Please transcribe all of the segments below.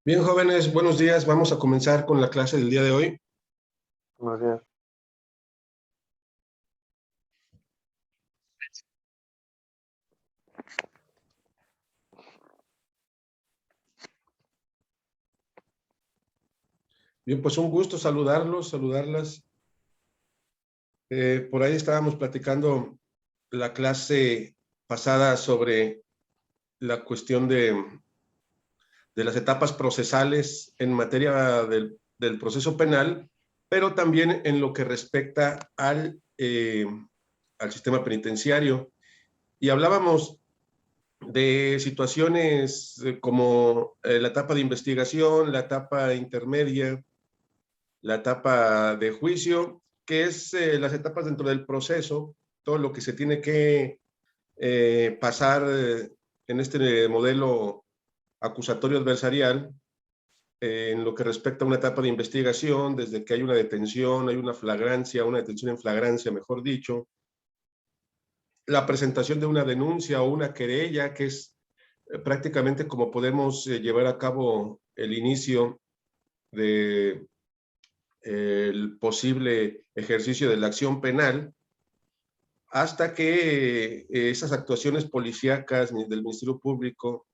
Bien, jóvenes, buenos días. Vamos a comenzar con la clase del día de hoy. Buenos días. Bien, pues un gusto saludarlos, saludarlas. Por ahí estábamos platicando la clase pasada sobre la cuestión de las etapas procesales en materia del proceso penal, pero también en lo que respecta al sistema penitenciario. Y hablábamos de situaciones como la etapa de investigación, la etapa intermedia, la etapa de juicio, que es las etapas dentro del proceso, todo lo que se tiene que pasar en este modelo acusatorio adversarial, en lo que respecta a una etapa de investigación, desde que hay una detención, hay una flagrancia, una detención en flagrancia, mejor dicho, la presentación de una denuncia o una querella, que es prácticamente como podemos llevar a cabo el inicio de el posible ejercicio de la acción penal, hasta que esas actuaciones policíacas del Ministerio Público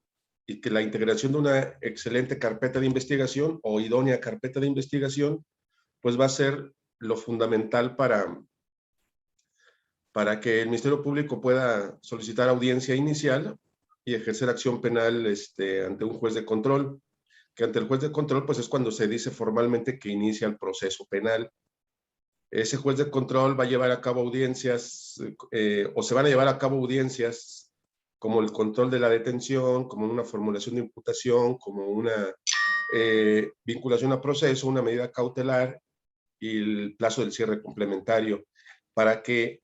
y que la integración de una excelente carpeta de investigación o idónea carpeta de investigación, pues va a ser lo fundamental para que el Ministerio Público pueda solicitar audiencia inicial y ejercer acción penal ante un juez de control, que ante el juez de control pues es cuando se dice formalmente que inicia el proceso penal. Ese juez de control va a llevar a cabo audiencias o se van a llevar a cabo audiencias como el control de la detención, como una formulación de imputación, como una vinculación a proceso, una medida cautelar y el plazo del cierre complementario para que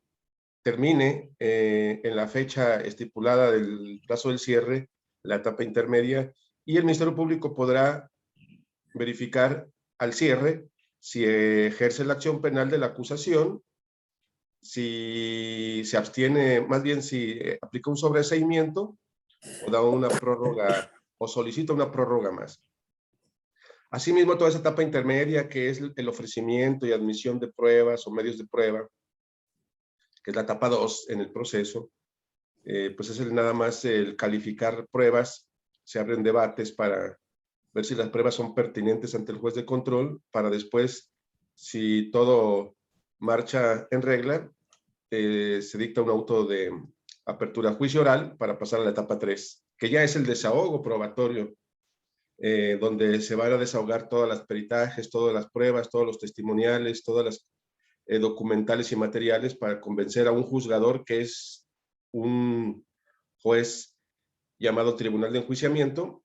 termine en la fecha estipulada del plazo del cierre, la etapa intermedia, y el Ministerio Público podrá verificar al cierre si ejerce la acción penal de la acusación, si se abstiene, más bien si aplica un sobreseimiento o da una prórroga o solicita una prórroga más. Asimismo, toda esa etapa intermedia que es el ofrecimiento y admisión de pruebas o medios de prueba, que es la etapa 2 en el proceso, pues es nada más el calificar pruebas, se abren debates para ver si las pruebas son pertinentes ante el juez de control, para después, si todo marcha en regla, se dicta un auto de apertura a juicio oral para pasar a la etapa 3, que ya es el desahogo probatorio, donde se van a desahogar todas las peritajes, todas las pruebas, todos los testimoniales, todas las documentales y materiales para convencer a un juzgador, que es un juez llamado Tribunal de Enjuiciamiento,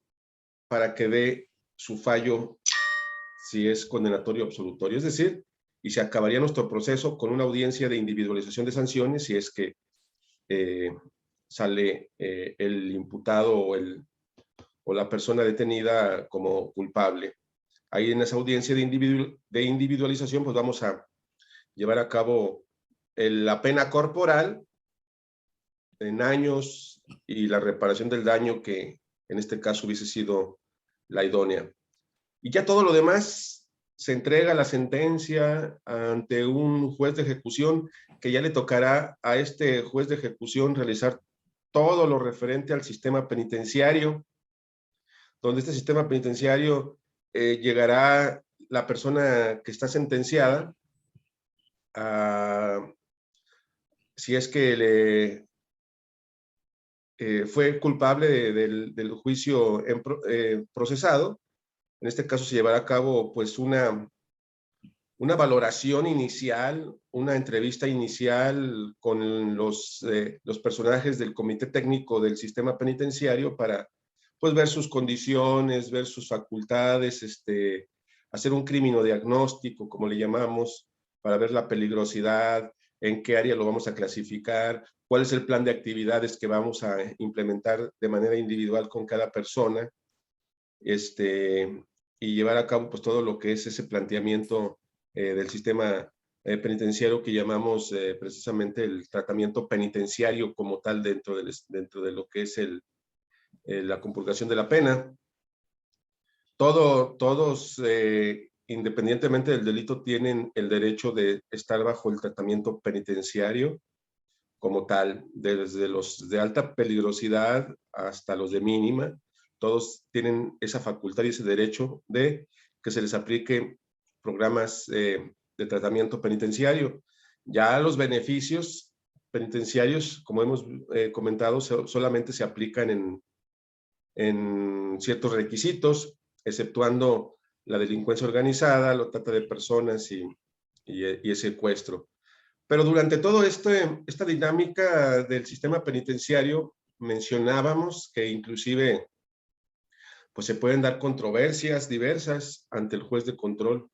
para que dé su fallo si es condenatorio o absolutorio. Es decir, y se acabaría nuestro proceso con una audiencia de individualización de sanciones si es que sale el imputado o la persona detenida como culpable. Ahí en esa audiencia de individualización pues vamos a llevar a cabo la pena corporal en años y la reparación del daño que en este caso hubiese sido la idónea. Y ya todo lo demás se entrega la sentencia ante un juez de ejecución, que ya le tocará a este juez de ejecución realizar todo lo referente al sistema penitenciario, donde este sistema penitenciario llegará la persona que está sentenciada a, si es que le fue culpable del juicio procesado. En este caso se llevará a cabo pues una valoración inicial, una entrevista inicial con los personajes del comité técnico del sistema penitenciario para pues ver sus condiciones, ver sus facultades, hacer un criminodiagnóstico, como le llamamos, para ver la peligrosidad, en qué área lo vamos a clasificar, cuál es el plan de actividades que vamos a implementar de manera individual con cada persona, y llevar a cabo pues todo lo que es ese planteamiento del sistema penitenciario que llamamos precisamente el tratamiento penitenciario como tal dentro de lo que es la compurgación de la pena. Todos, independientemente del delito, tienen el derecho de estar bajo el tratamiento penitenciario como tal, desde los de alta peligrosidad hasta los de mínima. Todos tienen esa facultad y ese derecho de que se les aplique programas de tratamiento penitenciario. Ya los beneficios penitenciarios, como hemos comentado, solamente se aplican en ciertos requisitos, exceptuando la delincuencia organizada, la trata de personas y el secuestro. Pero durante todo esta dinámica del sistema penitenciario, mencionábamos que inclusive pues se pueden dar controversias diversas ante el juez de control,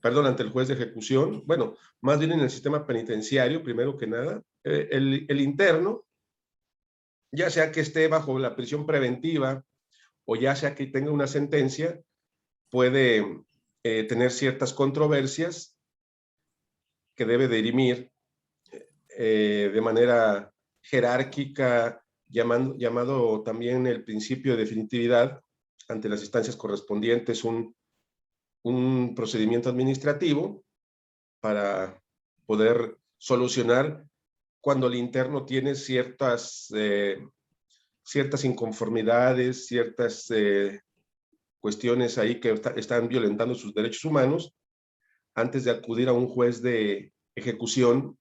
perdón, ante el juez de ejecución. Bueno, más bien en el sistema penitenciario, primero que nada, el interno, ya sea que esté bajo la prisión preventiva o ya sea que tenga una sentencia, puede tener ciertas controversias que debe dirimir de manera jerárquica, llamado también el principio de definitividad ante las instancias correspondientes, un procedimiento administrativo para poder solucionar cuando el interno tiene ciertas inconformidades, ciertas cuestiones ahí que están violentando sus derechos humanos, antes de acudir a un juez de ejecución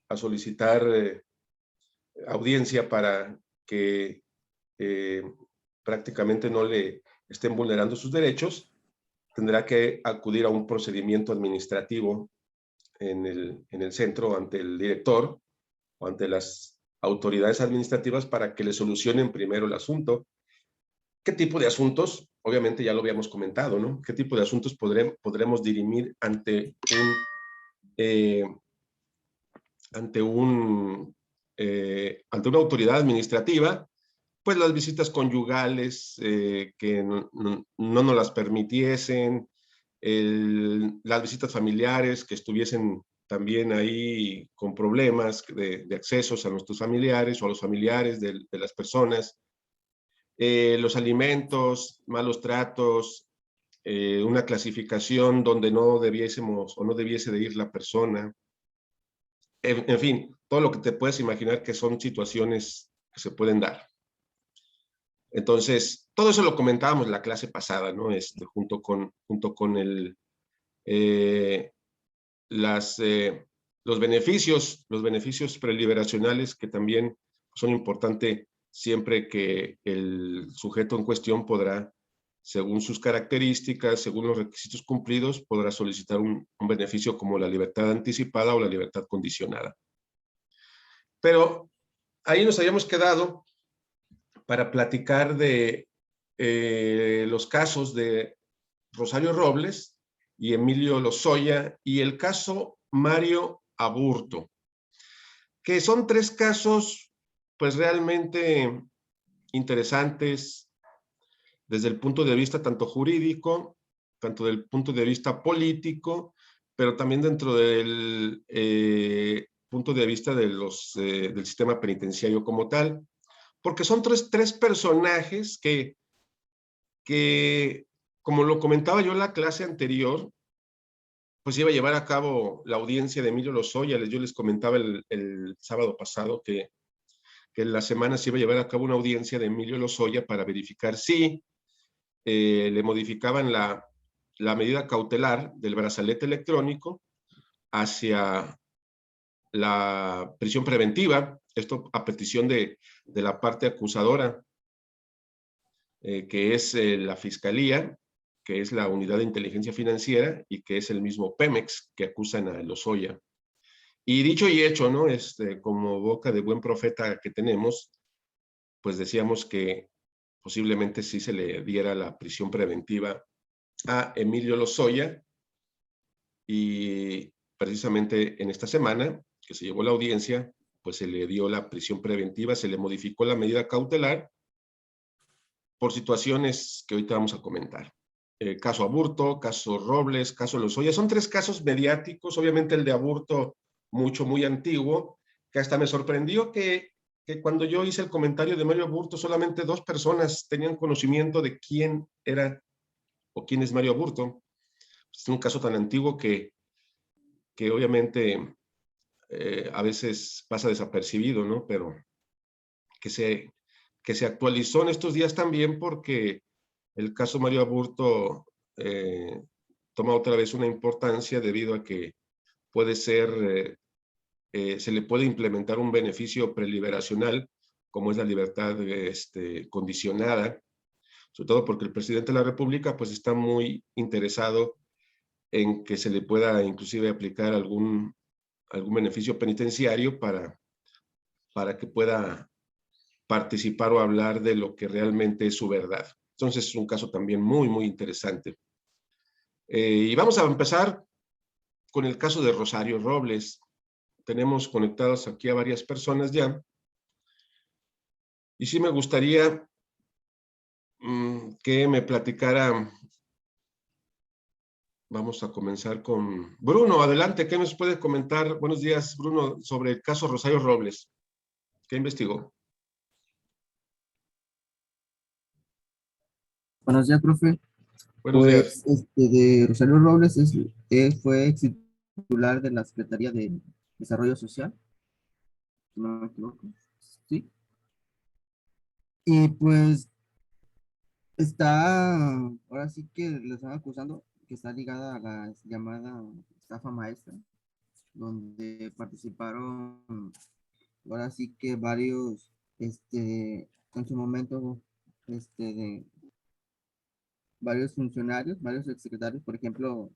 a solicitar audiencia para que prácticamente no le estén vulnerando sus derechos, tendrá que acudir a un procedimiento administrativo en el centro ante el director o ante las autoridades administrativas para que le solucionen primero el asunto. ¿Qué tipo de asuntos? Obviamente ya lo habíamos comentado, ¿no? ¿Qué tipo de asuntos podremos dirimir ante una autoridad administrativa? Pues las visitas conyugales que no nos las permitiesen, las visitas familiares que estuviesen también ahí con problemas de accesos a nuestros familiares o a los familiares de las personas, los alimentos, malos tratos, una clasificación donde no debiésemos o no debiese de ir la persona, en fin, todo lo que te puedes imaginar que son situaciones que se pueden dar. Entonces, todo eso lo comentábamos la clase pasada, ¿no? Junto con los beneficios preliberacionales que también son importantes siempre que el sujeto en cuestión podrá, según sus características, según los requisitos cumplidos, podrá solicitar un beneficio como la libertad anticipada o la libertad condicionada. Pero ahí nos habíamos quedado para platicar de los casos de Rosario Robles y Emilio Lozoya y el caso Mario Aburto, que son tres casos pues realmente interesantes desde el punto de vista tanto jurídico, tanto del punto de vista político, pero también dentro del punto de vista de del sistema penitenciario como tal, porque son tres personajes que, como lo comentaba yo en la clase anterior, pues iba a llevar a cabo la audiencia de Emilio Lozoya. Yo les comentaba el sábado pasado que en la semana se iba a llevar a cabo una audiencia de Emilio Lozoya para verificar si le modificaban la medida cautelar del brazalete electrónico hacia la prisión preventiva, esto a petición de la parte acusadora, que es la Fiscalía, que es la Unidad de Inteligencia Financiera y que es el mismo Pemex que acusan a Lozoya. Y dicho y hecho, ¿no? Como boca de buen profeta que tenemos, pues decíamos que posiblemente sí se le diera la prisión preventiva a Emilio Lozoya, y precisamente en esta semana que se llevó la audiencia, pues se le dio la prisión preventiva, se le modificó la medida cautelar por situaciones que ahorita vamos a comentar. Caso Aburto, caso Robles, caso Lozoya, son tres casos mediáticos, obviamente el de Aburto muy antiguo, que hasta me sorprendió que cuando yo hice el comentario de Mario Aburto, solamente 2 personas tenían conocimiento de quién era o quién es Mario Aburto. Es un caso tan antiguo que obviamente a veces pasa desapercibido, ¿no? Pero que se actualizó en estos días también porque el caso Mario Aburto toma otra vez una importancia debido a que puede ser, se le puede implementar un beneficio preliberacional, como es la libertad condicionada, sobre todo porque el presidente de la República pues está muy interesado en que se le pueda inclusive aplicar algún beneficio penitenciario para que pueda participar o hablar de lo que realmente es su verdad. Entonces es un caso también muy, muy interesante. Y vamos a empezar con el caso de Rosario Robles. Tenemos conectados aquí a varias personas ya. Y sí me gustaría que me platicara. Vamos a comenzar con Bruno. Adelante, ¿qué nos puede comentar? Buenos días, Bruno, sobre el caso Rosario Robles. ¿Qué investigó? Buenos días, profe. Buenos días. Pues de Rosario Robles fue ex titular de la Secretaría de Desarrollo Social, si no me equivoco. Sí. Y pues ahora sí que le están acusando que está ligada a la llamada estafa maestra, donde participaron ahora sí que varios, en su momento, de varios funcionarios, varios exsecretarios, por ejemplo,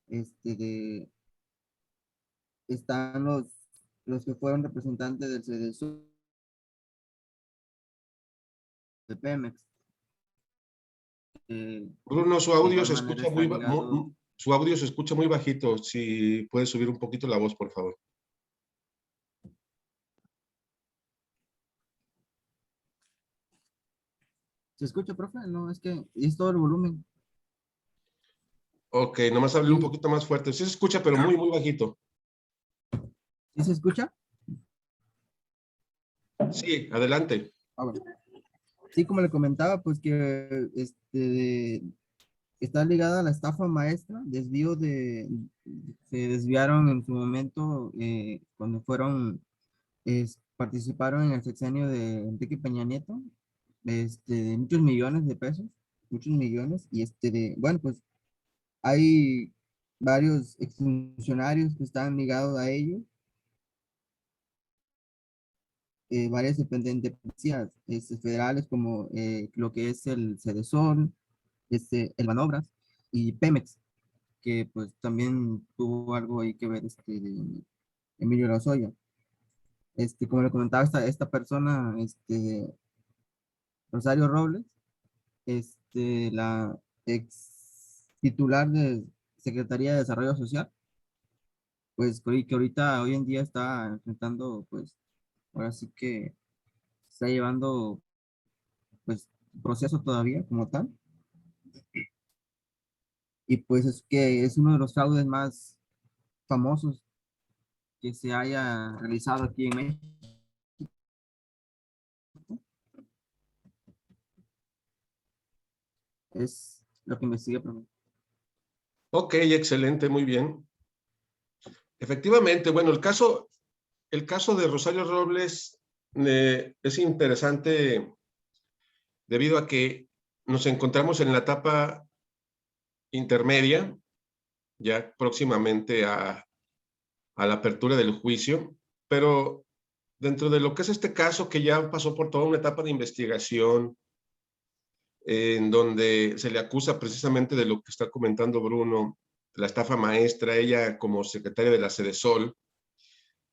de están los que fueron representantes del CDSU de Pemex, Bruno, de igual manera está ligado. su audio se escucha muy bajito. Si puedes subir un poquito la voz, por favor. ¿Se escucha, profe? No, es que es todo el volumen. Ok, nomás hable un ¿Sí, poquito más fuerte. Sí se escucha, pero muy, muy bajito. ¿Sí se escucha? Sí, adelante. Ah, bueno. Sí, como le comentaba, pues que está ligada a la estafa maestra, se desviaron en su momento cuando participaron en el sexenio de Enrique Peña Nieto, de muchos millones de pesos, muchos millones, y bueno, pues hay varios exfuncionarios que están ligados a ello, varias dependencias federales como lo que es el Cedesol, el Manobras y Pemex, que pues también tuvo algo ahí que ver de Emilio Lozoya. Como le comentaba esta persona, Rosario Robles, la ex titular de Secretaría de Desarrollo Social, pues que ahorita, hoy en día está enfrentando, pues, ahora sí que está llevando, pues, proceso todavía como tal, y pues es que es uno de los fraudes más famosos que se haya realizado aquí en México. Es lo que investigué, profe. Ok, excelente, muy bien. Efectivamente, bueno, el caso de Rosario Robles es interesante debido a que nos encontramos en la etapa intermedia, ya próximamente a la apertura del juicio, pero dentro de lo que es este caso que ya pasó por toda una etapa de investigación, en donde se le acusa precisamente de lo que está comentando Bruno, la estafa maestra, ella como secretaria de la Cedesol,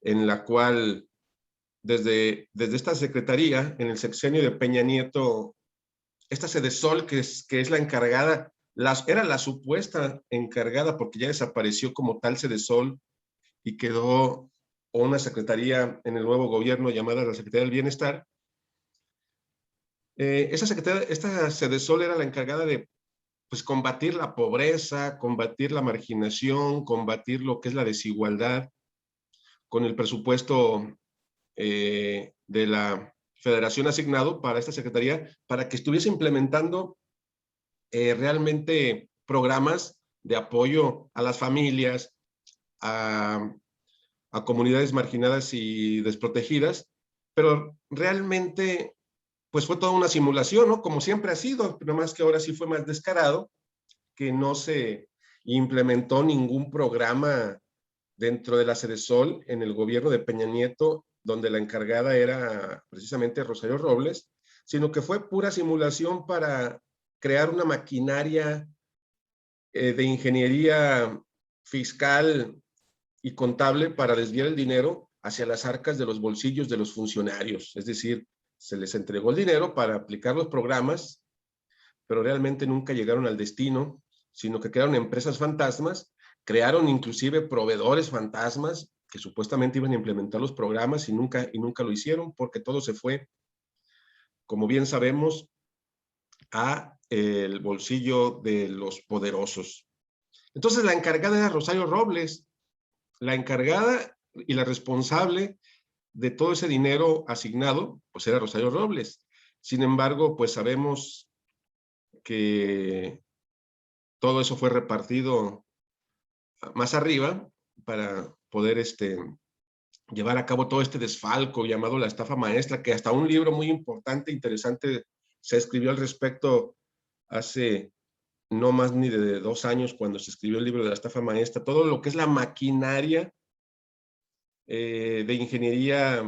en la cual desde esta secretaría, en el sexenio de Peña Nieto, esta Cedesol, que es la encargada, era la supuesta encargada, porque ya desapareció como tal Cedesol y quedó una secretaría en el nuevo gobierno llamada la Secretaría del Bienestar. Esta Cedesol era la encargada de pues, combatir la pobreza, combatir la marginación, combatir lo que es la desigualdad, con el presupuesto de la federación asignado para esta secretaría, para que estuviese implementando realmente programas de apoyo a las familias, a comunidades marginadas y desprotegidas, pero realmente pues fue toda una simulación, ¿no? Como siempre ha sido, nada más que ahora sí fue más descarado, que no se implementó ningún programa dentro de la Sedesol en el gobierno de Peña Nieto, donde la encargada era precisamente Rosario Robles, sino que fue pura simulación para crear una maquinaria de ingeniería fiscal y contable para desviar el dinero hacia las arcas de los bolsillos de los funcionarios. Es decir, se les entregó el dinero para aplicar los programas, pero realmente nunca llegaron al destino, sino que crearon empresas fantasmas, crearon inclusive proveedores fantasmas que supuestamente iban a implementar los programas y nunca lo hicieron, porque todo se fue, como bien sabemos, a el bolsillo de los poderosos. Entonces la encargada era Rosario Robles, la encargada y la responsable de todo ese dinero asignado, pues era Rosario Robles. Sin embargo, pues sabemos que todo eso fue repartido más arriba para poder llevar a cabo todo este desfalco llamado la estafa maestra, que hasta un libro muy importante, interesante, se escribió al respecto hace no más ni de 2 años cuando se escribió el libro de la estafa maestra, todo lo que es la maquinaria de ingeniería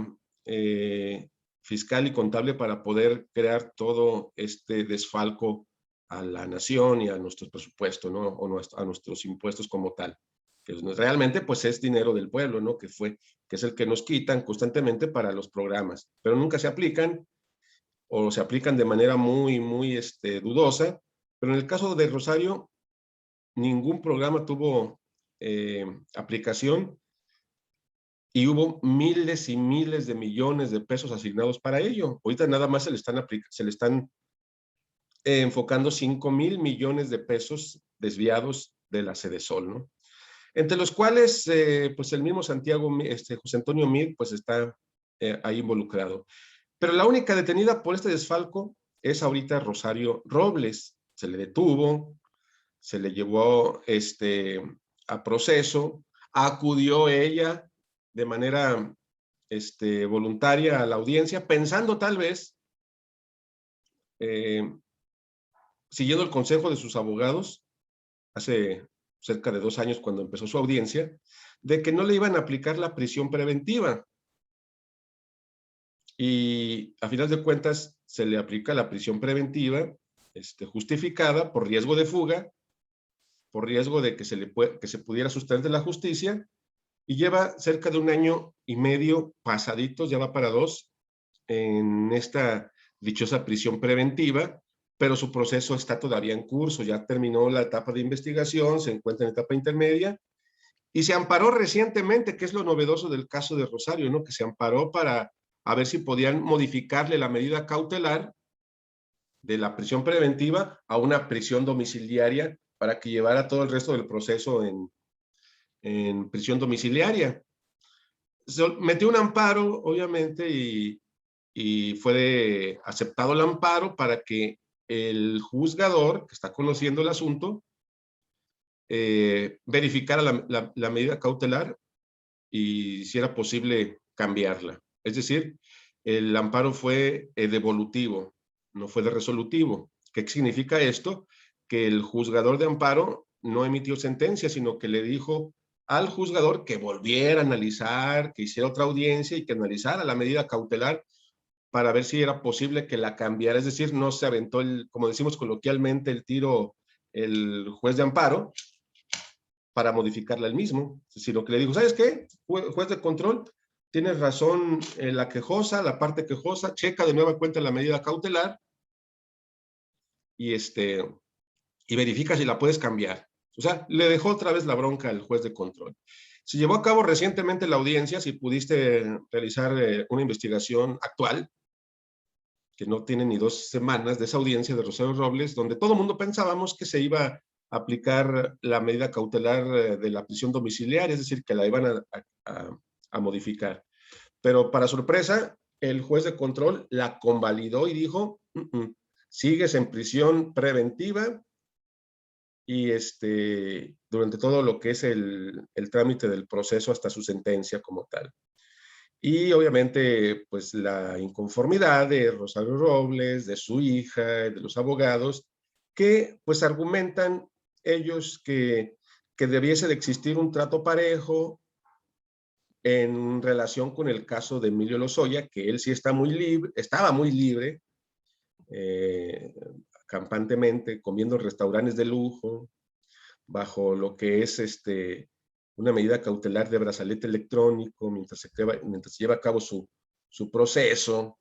fiscal y contable para poder crear todo este desfalco a la nación y a nuestros presupuestos, ¿no? O a nuestros impuestos como tal. Que realmente pues es dinero del pueblo, ¿no? Que es el que nos quitan constantemente para los programas, pero nunca se aplican o se aplican de manera muy dudosa. Pero en el caso de Rosario, ningún programa tuvo aplicación y hubo miles y miles de millones de pesos asignados para ello. Ahorita nada más se le están enfocando 5,000 millones de pesos desviados de la Sedesol, ¿no? Entre los cuales, pues el mismo Santiago, José Antonio Meade, pues está ahí involucrado. Pero la única detenida por este desfalco es ahorita Rosario Robles. Se le detuvo, se le llevó a proceso, acudió ella de manera voluntaria a la audiencia, pensando tal vez, siguiendo el consejo de sus abogados, hace cerca de 2 años cuando empezó su audiencia, de que no le iban a aplicar la prisión preventiva. Y a final de cuentas se le aplica la prisión preventiva justificada por riesgo de fuga, por riesgo de que se pudiera sustraer de la justicia, y lleva cerca de 1 año y medio pasaditos, ya va para 2, en esta dichosa prisión preventiva, pero su proceso está todavía en curso, ya terminó la etapa de investigación, se encuentra en etapa intermedia, y se amparó recientemente, que es lo novedoso del caso de Rosario, ¿no? Que se amparó para a ver si podían modificarle la medida cautelar de la prisión preventiva a una prisión domiciliaria para que llevara todo el resto del proceso en prisión domiciliaria. Metió un amparo, obviamente, y fue aceptado el amparo para que el juzgador, que está conociendo el asunto, verificara la medida cautelar y si era posible cambiarla. Es decir, el amparo fue devolutivo, no fue de resolutivo. ¿Qué significa esto? Que el juzgador de amparo no emitió sentencia, sino que le dijo al juzgador que volviera a analizar, que hiciera otra audiencia y que analizara la medida cautelar para ver si era posible que la cambiara. Es decir, no se aventó, como decimos coloquialmente, el tiro el juez de amparo para modificarla él mismo, sino que le dijo, ¿sabes qué? Juez de control, tienes razón en la quejosa, la parte quejosa, checa de nueva cuenta la medida cautelar y, y verifica si la puedes cambiar. O sea, le dejó otra vez la bronca al juez de control. Se llevó a cabo recientemente la audiencia, si pudiste realizar una investigación actual, que no tiene ni 2 semanas, de esa audiencia de Rosario Robles, donde todo el mundo pensábamos que se iba a aplicar la medida cautelar de la prisión domiciliaria, es decir, que la iban a modificar. Pero para sorpresa, el juez de control la convalidó y dijo, sigues en prisión preventiva y durante todo lo que es el trámite del proceso hasta su sentencia como tal. Y obviamente, pues la inconformidad de Rosario Robles, de su hija, de los abogados, que pues argumentan ellos que debiese de existir un trato parejo en relación con el caso de Emilio Lozoya, que él sí está muy libre, estaba muy libre, eh, campantemente, comiendo en restaurantes de lujo, bajo lo que es una medida cautelar de brazalete electrónico, mientras se lleva a cabo su proceso,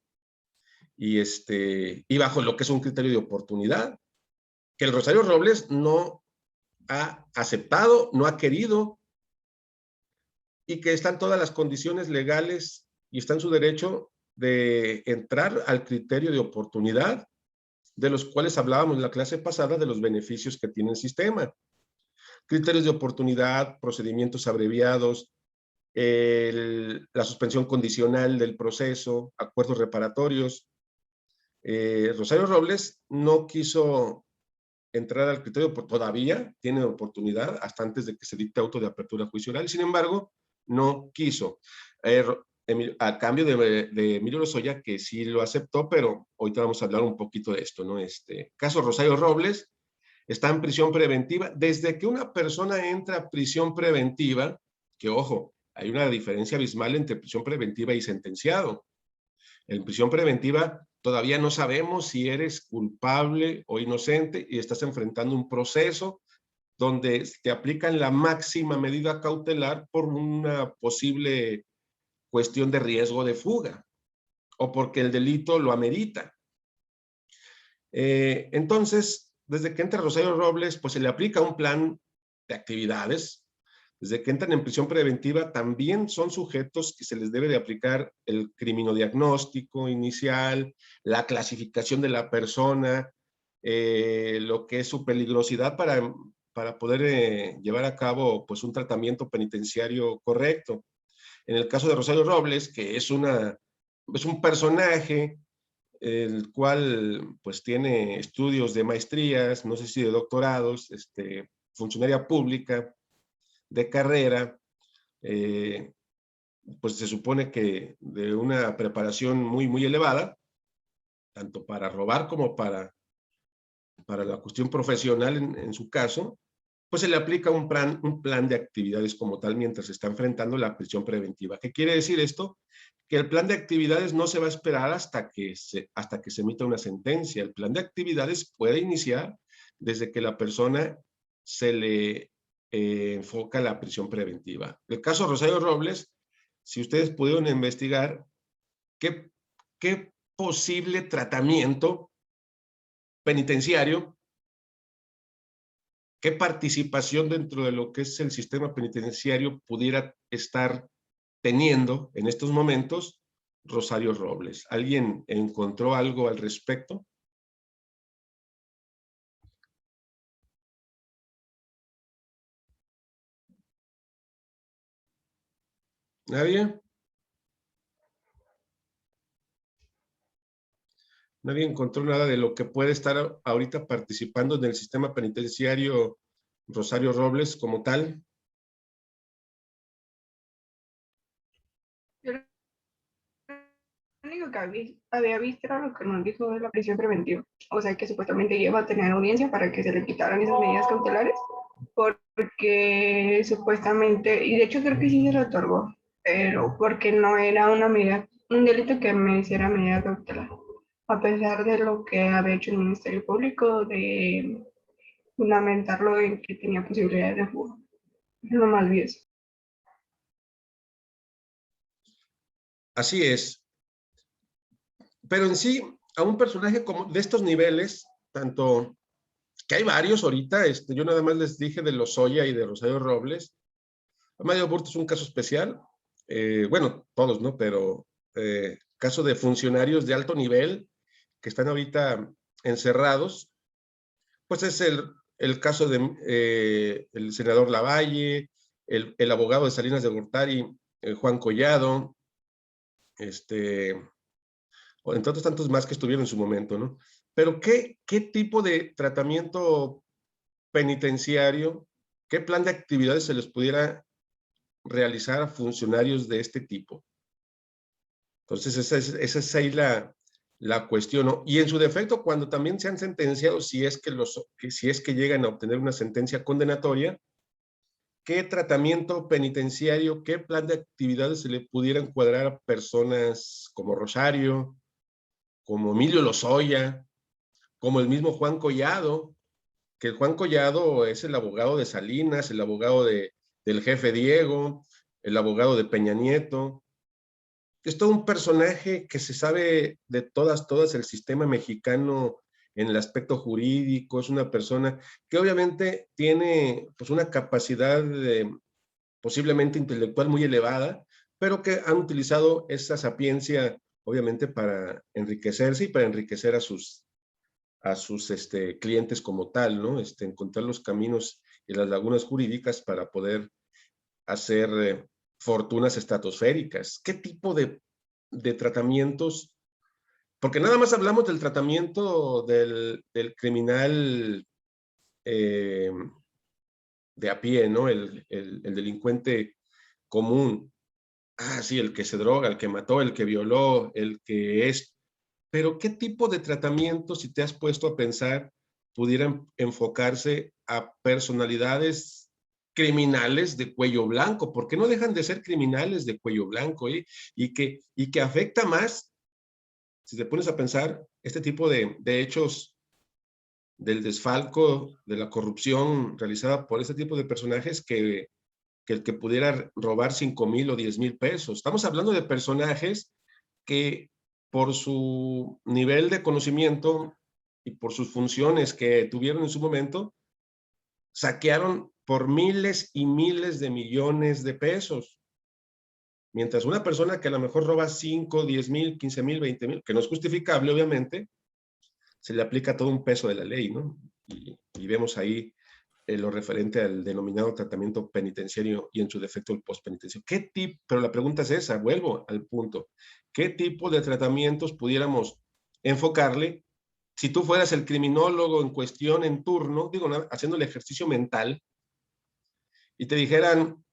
y bajo lo que es un criterio de oportunidad, que el Rosario Robles no ha aceptado, no ha querido, y que están todas las condiciones legales y está en su derecho de entrar al criterio de oportunidad, de los cuales hablábamos en la clase pasada, de los beneficios que tiene el sistema. Criterios de oportunidad, procedimientos abreviados, la suspensión condicional del proceso, acuerdos reparatorios. Rosario Robles no quiso entrar al criterio, todavía tiene oportunidad hasta antes de que se dicte auto de apertura a juicio oral, sin embargo, no quiso. A cambio de Emilio Lozoya, que sí lo aceptó, pero ahorita vamos a hablar un poquito de esto, ¿no? Caso Rosario Robles está en prisión preventiva. Desde que una persona entra a prisión preventiva, que ojo, hay una diferencia abismal entre prisión preventiva y sentenciado. En prisión preventiva todavía no sabemos si eres culpable o inocente y estás enfrentando un proceso donde te aplican la máxima medida cautelar por una posible cuestión de riesgo de fuga o porque el delito lo amerita. Entonces, desde que entra Rosario Robles, pues se le aplica un plan de actividades. Desde que entran en prisión preventiva, también son sujetos que se les debe de aplicar el criminodiagnóstico inicial, la clasificación de la persona, lo que es su peligrosidad para poder llevar a cabo pues, un tratamiento penitenciario correcto. En el caso de Rosario Robles, que es un personaje el cual pues tiene estudios de maestrías, no sé si de doctorados, funcionaria pública de carrera, pues se supone que de una preparación muy elevada, tanto para robar como para la cuestión profesional en su caso, pues se le aplica un plan de actividades como tal mientras se está enfrentando la prisión preventiva. ¿Qué quiere decir esto? Que el plan de actividades no se va a esperar hasta que se emita una sentencia. El plan de actividades puede iniciar desde que la persona se le enfoca la prisión preventiva. El caso Rosario Robles, si ustedes pudieron investigar, ¿qué posible tratamiento penitenciario, qué participación dentro de lo que es el sistema penitenciario pudiera estar teniendo en estos momentos Rosario Robles? ¿Alguien encontró algo al respecto? ¿Nadie? ¿Nadie encontró nada de lo que puede estar ahorita participando en el sistema penitenciario Rosario Robles como tal? Yo lo único que había visto era lo que nos dijo de la prisión preventiva. O sea, que supuestamente iba a tener audiencia para que se le quitaran esas medidas cautelares, porque supuestamente, y de hecho creo que sí se le otorgó, pero porque no era una medida, un delito que me hiciera medida cautelar, a pesar de lo que había hecho el Ministerio Público de fundamentarlo en que tenía posibilidades de fuga. Es lo más bien. Así es. Pero en sí, a un personaje como de estos niveles, tanto que hay varios ahorita, yo nada más les dije de Lozoya y de Rosario Robles. Mario Burto es un caso especial, bueno, todos, ¿no? Pero caso de funcionarios de alto nivel que están ahorita encerrados, pues es el caso de el senador Lavalle, el abogado de Salinas de Gortari, Juan Collado, entre otros tantos más que estuvieron en su momento, ¿no? Pero ¿qué tipo de tratamiento penitenciario, qué plan de actividades se les pudiera realizar a funcionarios de este tipo. Entonces, esa es ahí la cuestión, ¿no? Y en su defecto, cuando también se han sentenciado, si es que llegan a obtener una sentencia condenatoria, ¿qué tratamiento penitenciario, qué plan de actividades se le pudiera encuadrar a personas como Rosario, como Emilio Lozoya, como el mismo Juan Collado, que el Juan Collado es el abogado de Salinas, el abogado del jefe Diego, el abogado de Peña Nieto? Es todo un personaje que se sabe de todas el sistema mexicano en el aspecto jurídico. Es una persona que obviamente tiene pues una capacidad posiblemente intelectual muy elevada, pero que han utilizado esa sapiencia obviamente para enriquecerse y para enriquecer a sus clientes como tal, ¿no? Encontrar los caminos y las lagunas jurídicas para poder hacer fortunas estratosféricas. ¿Qué tipo de tratamientos? Porque nada más hablamos del tratamiento del criminal de a pie, ¿no? El delincuente común. Ah, sí, el que se droga, el que mató, el que violó, el que es. Pero ¿qué tipo de tratamiento, si te has puesto a pensar, pudieran enfocarse a personalidades criminales de cuello blanco? Porque no dejan de ser criminales de cuello blanco, ¿eh? Y que afecta más, si te pones a pensar, este tipo de hechos del desfalco, de la corrupción realizada por este tipo de personajes que el que pudiera robar 5,000 o 10,000 pesos. Estamos hablando de personajes que por su nivel de conocimiento y por sus funciones que tuvieron en su momento, saquearon por miles y miles de millones de pesos. Mientras una persona que a lo mejor roba 5, 10,000, 15,000, 20,000, que no es justificable, obviamente, se le aplica todo un peso de la ley, ¿no? Y vemos ahí lo referente al denominado tratamiento penitenciario y en su defecto el postpenitenciario. ¿Qué tipo? Pero la pregunta es esa, vuelvo al punto. ¿Qué tipo de tratamientos pudiéramos enfocarle si tú fueras el criminólogo en cuestión en turno, digo, haciendo el ejercicio mental, y te dijeran,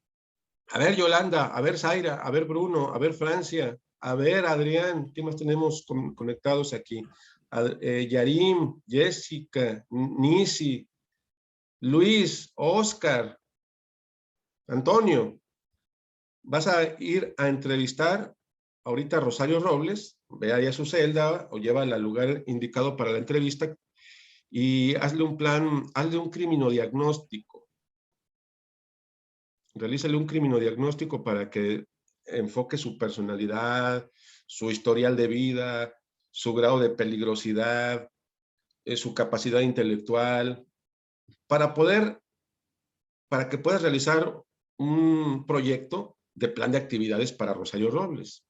a ver Yolanda, a ver Zaira, a ver Bruno, a ver Francia, a ver Adrián, ¿qué más tenemos conectados aquí? Yarim, Jessica, Nisi, Luis, Oscar, Antonio, vas a ir a entrevistar ahorita a Rosario Robles, ve ahí a su celda o llévala al lugar indicado para la entrevista y hazle un plan, hazle un criminodiagnóstico. Realízale un criminodiagnóstico para que enfoque su personalidad, su historial de vida, su grado de peligrosidad, su capacidad intelectual, para que puedas realizar un proyecto de plan de actividades para Rosario Robles.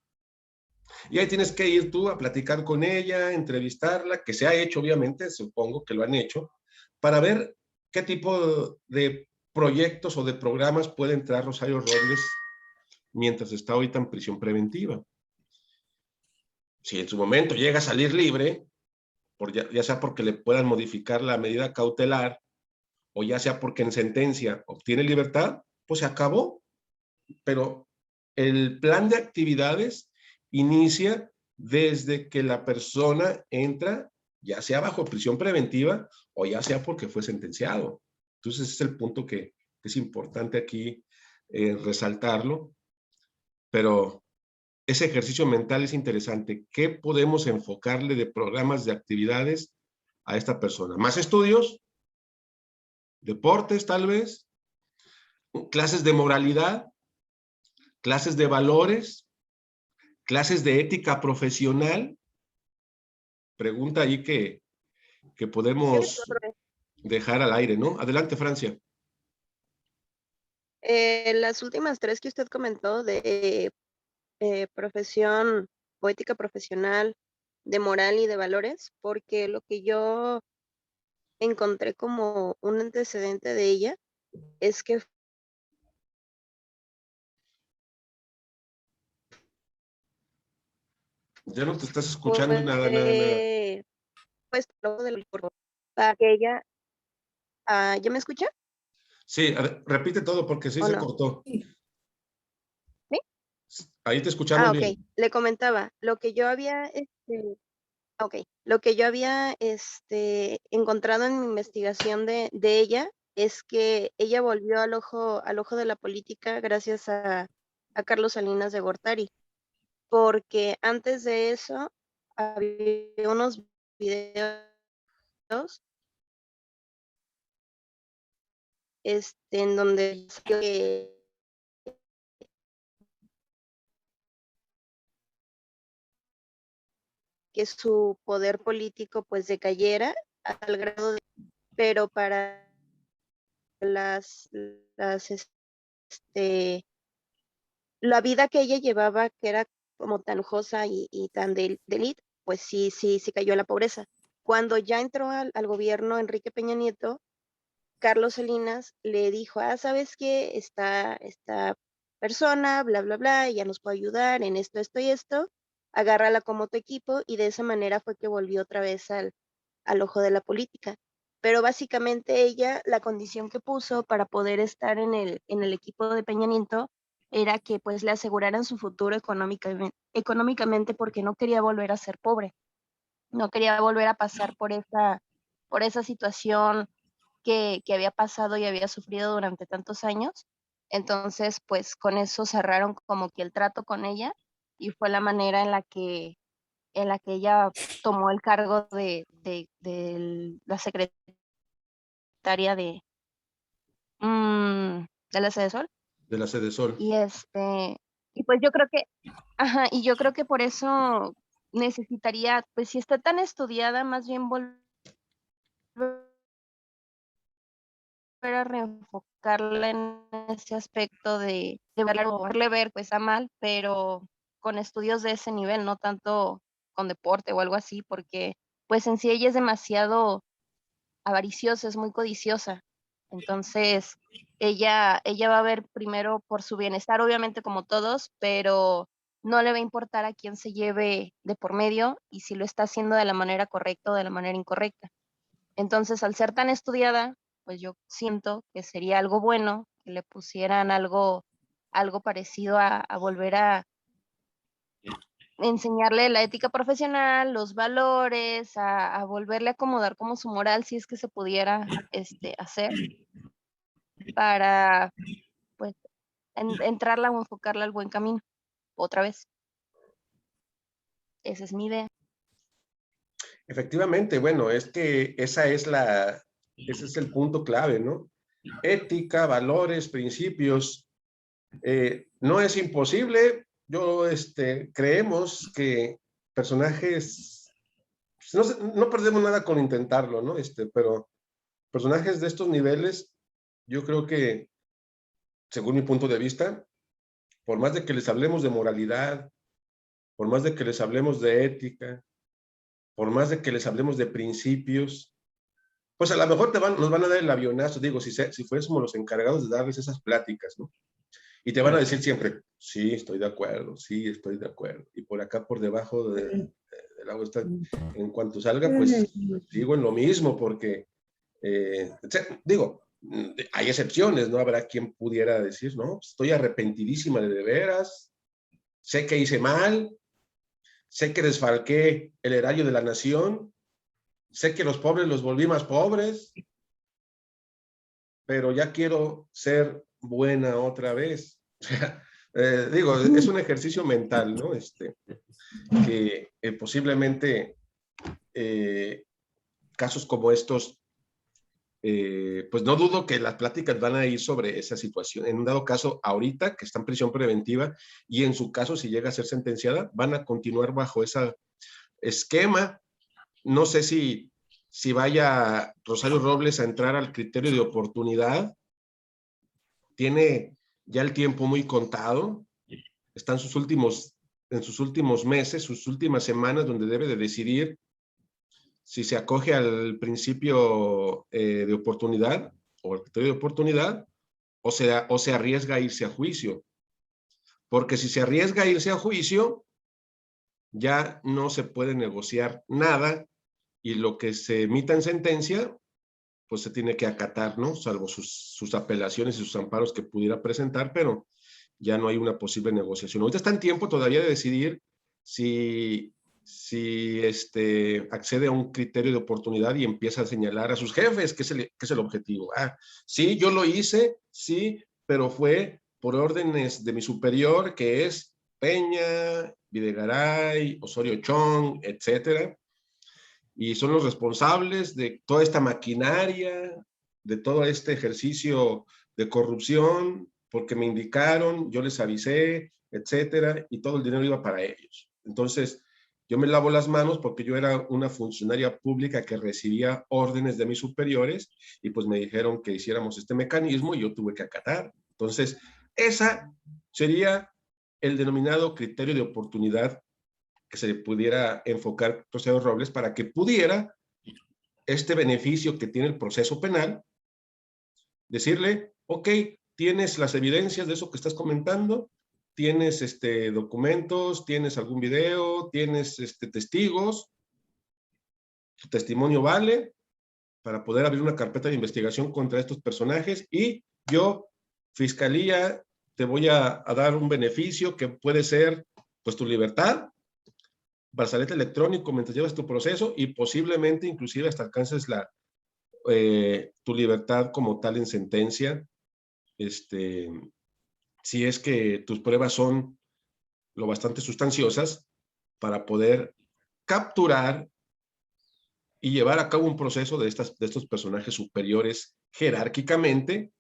Y ahí tienes que ir tú a platicar con ella, entrevistarla, que se ha hecho, obviamente, supongo que lo han hecho, para ver qué tipo de proyectos o de programas puede entrar Rosario Robles mientras está ahorita en prisión preventiva. Si en su momento llega a salir libre, ya sea porque le puedan modificar la medida cautelar o ya sea porque en sentencia obtiene libertad, pues se acabó. Pero el plan de actividades inicia desde que la persona entra, ya sea bajo prisión preventiva o ya sea porque fue sentenciado. Entonces, ese es el punto que es importante aquí resaltarlo. Pero ese ejercicio mental es interesante. ¿Qué podemos enfocarle de programas de actividades a esta persona? ¿Más estudios? ¿Deportes tal vez? ¿Clases de moralidad? ¿Clases de valores? ¿Clases de ética profesional? Pregunta ahí que podemos dejar al aire, ¿no? Adelante, Francia. Las últimas tres que usted comentó de profesión o ética profesional, de moral y de valores, porque lo que yo encontré como un antecedente de ella es que Ya no te estás escuchando nada. fue pues luego del para que ella ¿Ya me escucha Sí, a ver, repite todo porque sí o se no? cortó. ¿Sí? Ahí te escuchamos Ok. bien. Le comentaba, lo que yo había, lo que yo había encontrado en mi investigación de ella es que ella volvió al ojo de la política gracias a Carlos Salinas de Gortari, porque antes de eso había unos videos en donde que su poder político pues decayera al grado de, pero para las, las la vida que ella llevaba, que era como tan lujosa y tan de élite, pues sí cayó a la pobreza. Cuando ya entró al gobierno Enrique Peña Nieto, Carlos Salinas le dijo, ¿sabes qué? Esta persona, bla, bla, bla, ella nos puede ayudar en esto, esto y esto, agárrala como tu equipo, y de esa manera fue que volvió otra vez al ojo de la política. Pero básicamente ella, la condición que puso para poder estar en el equipo de Peña Nieto era que pues le aseguraran su futuro económicamente, porque no quería volver a ser pobre, no quería volver a pasar por esa situación que había pasado y había sufrido durante tantos años. Entonces, pues con eso cerraron como que el trato con ella, y fue la manera en la que ella tomó el cargo de la secretaria de la Sede Sol. De la Sede Sol. Y y pues yo creo que, ajá, y yo creo que por eso necesitaría, pues si está tan estudiada, más bien volver a reenfocarla en ese aspecto de verle ver, pues está mal, pero con estudios de ese nivel, no tanto con deporte o algo así, porque pues en sí ella es demasiado avariciosa, es muy codiciosa. Entonces, ella va a ver primero por su bienestar, obviamente como todos, pero no le va a importar a quién se lleve de por medio y si lo está haciendo de la manera correcta o de la manera incorrecta. Entonces, al ser tan estudiada, pues yo siento que sería algo bueno que le pusieran algo parecido a volver a enseñarle la ética profesional, los valores, a volverle a acomodar como su moral, si es que se pudiera hacer, para pues entrarla o enfocarla al buen camino. Otra vez, esa es mi idea. Efectivamente, bueno, es que ese es el punto clave, ¿no? Ética, valores, principios. No es imposible. Creemos que personajes, no perdemos nada con intentarlo, ¿no? Pero personajes de estos niveles, yo creo que, según mi punto de vista, por más de que les hablemos de moralidad, por más de que les hablemos de ética, por más de que les hablemos de principios, pues a lo mejor nos van a dar el avionazo, digo, si fuésemos los encargados de darles esas pláticas, ¿no? Y te van a decir siempre, sí, estoy de acuerdo, sí, estoy de acuerdo. Y por acá, por debajo del agua, en cuanto salga, pues sigo en lo mismo, porque, digo, hay excepciones, ¿no? Habrá quien pudiera decir, no, estoy arrepentidísima de veras, sé que hice mal, sé que desfalqué el erario de la nación, sé que los pobres los volví más pobres, pero ya quiero ser buena otra vez. Digo, es un ejercicio mental, ¿no? Que posiblemente casos como estos, pues no dudo que las pláticas van a ir sobre esa situación. En un dado caso, ahorita que está en prisión preventiva, y en su caso, si llega a ser sentenciada, van a continuar bajo ese esquema. No sé si vaya Rosario Robles a entrar al criterio de oportunidad. Tiene ya el tiempo muy contado. Está en sus últimos meses, sus últimas semanas, donde debe de decidir si se acoge al principio de oportunidad o al criterio de oportunidad, o se arriesga a irse a juicio. Porque si se arriesga a irse a juicio, ya no se puede negociar nada, y lo que se emita en sentencia pues se tiene que acatar, ¿no? Salvo sus apelaciones y sus amparos que pudiera presentar, pero ya no hay una posible negociación. Ahorita está en tiempo todavía de decidir si accede a un criterio de oportunidad y empieza a señalar a sus jefes, que es el objetivo. Ah, sí, yo lo hice, sí, pero fue por órdenes de mi superior, que es Peña, Videgaray, Osorio Chong, etcétera, y son los responsables de toda esta maquinaria, de todo este ejercicio de corrupción, porque me indicaron, yo les avisé, etcétera, y todo el dinero iba para ellos. Entonces, yo me lavo las manos porque yo era una funcionaria pública que recibía órdenes de mis superiores y pues me dijeron que hiciéramos este mecanismo y yo tuve que acatar. Entonces, esa sería el denominado criterio de oportunidad que se pudiera enfocar Rocío Robles para que pudiera este beneficio que tiene el proceso penal, decirle, ok, tienes las evidencias de eso que estás comentando, tienes documentos, tienes algún video, tienes testigos, tu testimonio vale para poder abrir una carpeta de investigación contra estos personajes y yo, fiscalía, te voy a dar un beneficio que puede ser pues tu libertad, brazalete electrónico mientras llevas tu proceso y posiblemente inclusive hasta alcances tu libertad como tal en sentencia, si es que tus pruebas son lo bastante sustanciosas para poder capturar y llevar a cabo un proceso de estos personajes superiores jerárquicamente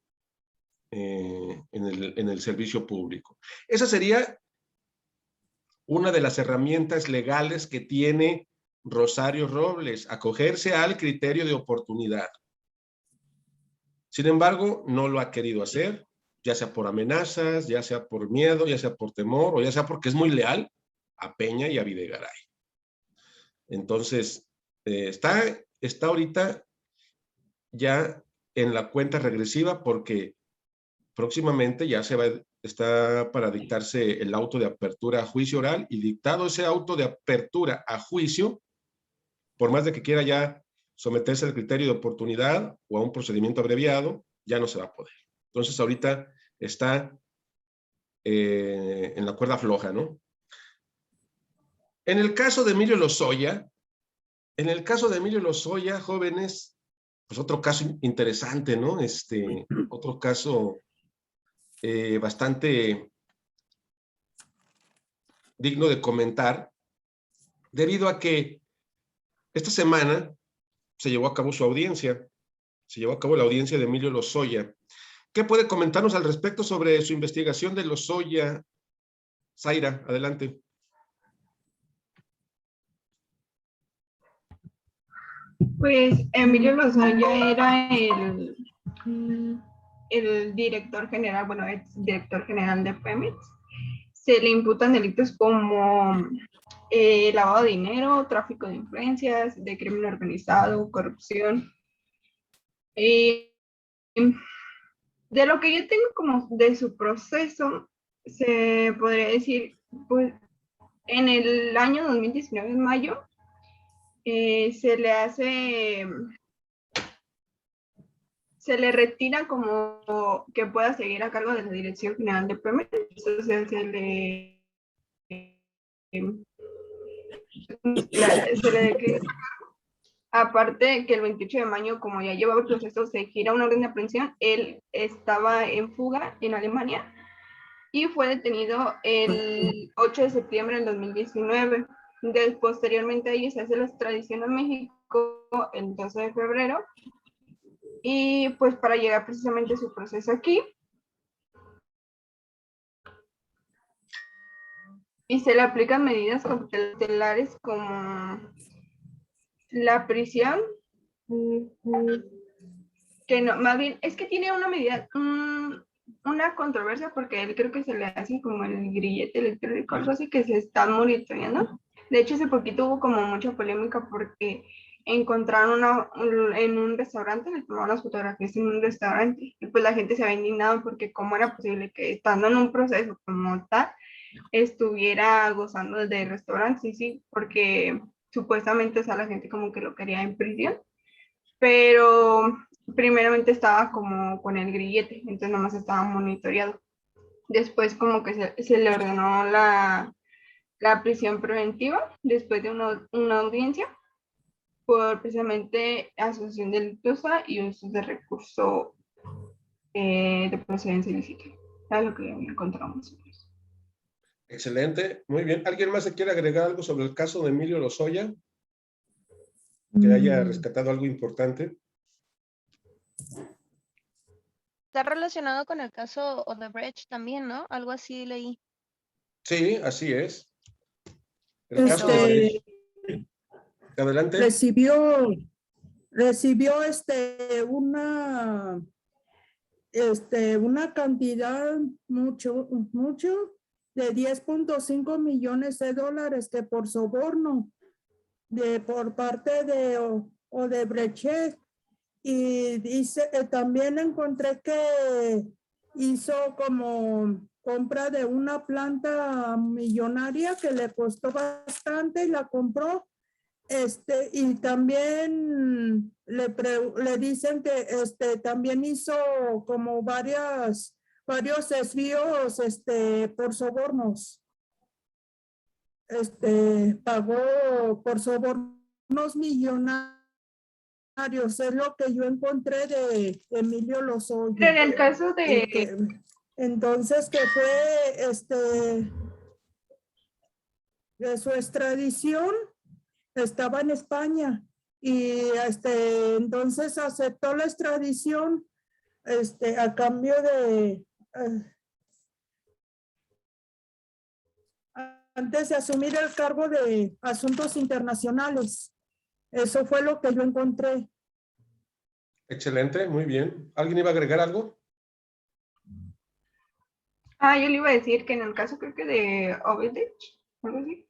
en el servicio público. Esa sería una de las herramientas legales que tiene Rosario Robles, acogerse al criterio de oportunidad. Sin embargo, no lo ha querido hacer, ya sea por amenazas, ya sea por miedo, ya sea por temor, o ya sea porque es muy leal a Peña y a Videgaray. Entonces, está ahorita ya en la cuenta regresiva porque próximamente ya está para dictarse el auto de apertura a juicio oral y dictado ese auto de apertura a juicio, por más de que quiera ya someterse al criterio de oportunidad o a un procedimiento abreviado, ya no se va a poder. Entonces ahorita está en la cuerda floja, ¿no? En el caso de Emilio Lozoya, jóvenes, pues otro caso interesante, ¿no? Otro caso bastante digno de comentar, debido a que esta semana se llevó a cabo su audiencia, se llevó a cabo la audiencia de Emilio Lozoya. ¿Qué puede comentarnos al respecto sobre su investigación de Lozoya? Zaira, adelante. Pues Emilio Lozoya era el director general, bueno, ex director general de Pemex. Se le imputan delitos como lavado de dinero, tráfico de influencias, de crimen organizado, corrupción. De lo que yo tengo como de su proceso, se podría decir, pues en el año 2019, en mayo, se le retira como que pueda seguir a cargo de la Dirección General de Pemex. Entonces se le declara. Aparte que el 28 de mayo, como ya llevaba el proceso, se gira una orden de aprehensión. Él estaba en fuga en Alemania y fue detenido el 8 de septiembre del 2019. Posteriormente a ello se hace la extradición a México el 12 de febrero. Y pues para llegar precisamente a su proceso aquí. Y se le aplican medidas cautelares como la prisión, que no, más bien, es que tiene una medida, una controversia porque él creo que se le hace como el grillete electrónico, algo así que se está monitoreando. De hecho, hace poquito hubo como mucha polémica porque encontraron en un restaurante, le tomaron las fotografías en un restaurante, y pues la gente se había indignado porque cómo era posible que estando en un proceso como tal, estuviera gozando del restaurante, sí, porque supuestamente, o sea, la gente como que lo quería en prisión, pero primeramente estaba como con el grillete, entonces nomás estaba monitoreado. Después como que se le ordenó la prisión preventiva después de una audiencia por precisamente asociación delictuosa y uso de recurso de procedencia ilícita. Es lo que encontramos. Excelente, muy bien. ¿Alguien más se quiere agregar algo sobre el caso de Emilio Lozoya? Que haya rescatado algo importante. Está relacionado con el caso Odebrecht también, ¿no? Algo así leí. Sí, así es. El caso de Brecht. Adelante. Recibió una cantidad mucho de 10.5 millones de dólares que por soborno por parte de Odebrecht. Y dice, también encontré que hizo como compra de una planta millonaria que le costó bastante y la compró. Y también le dicen que también hizo como varios desvíos por sobornos. Pagó por sobornos millonarios. Es lo que yo encontré de Emilio Lozoya. Pero en el caso de... Entonces, que fue de su extradición, estaba en España y entonces aceptó la extradición a cambio de antes de asumir el cargo de asuntos internacionales. Eso fue lo que yo encontré. Excelente, muy bien. ¿Alguien iba a agregar algo? Yo le iba a decir que en el caso creo que de Odebrecht, algo así,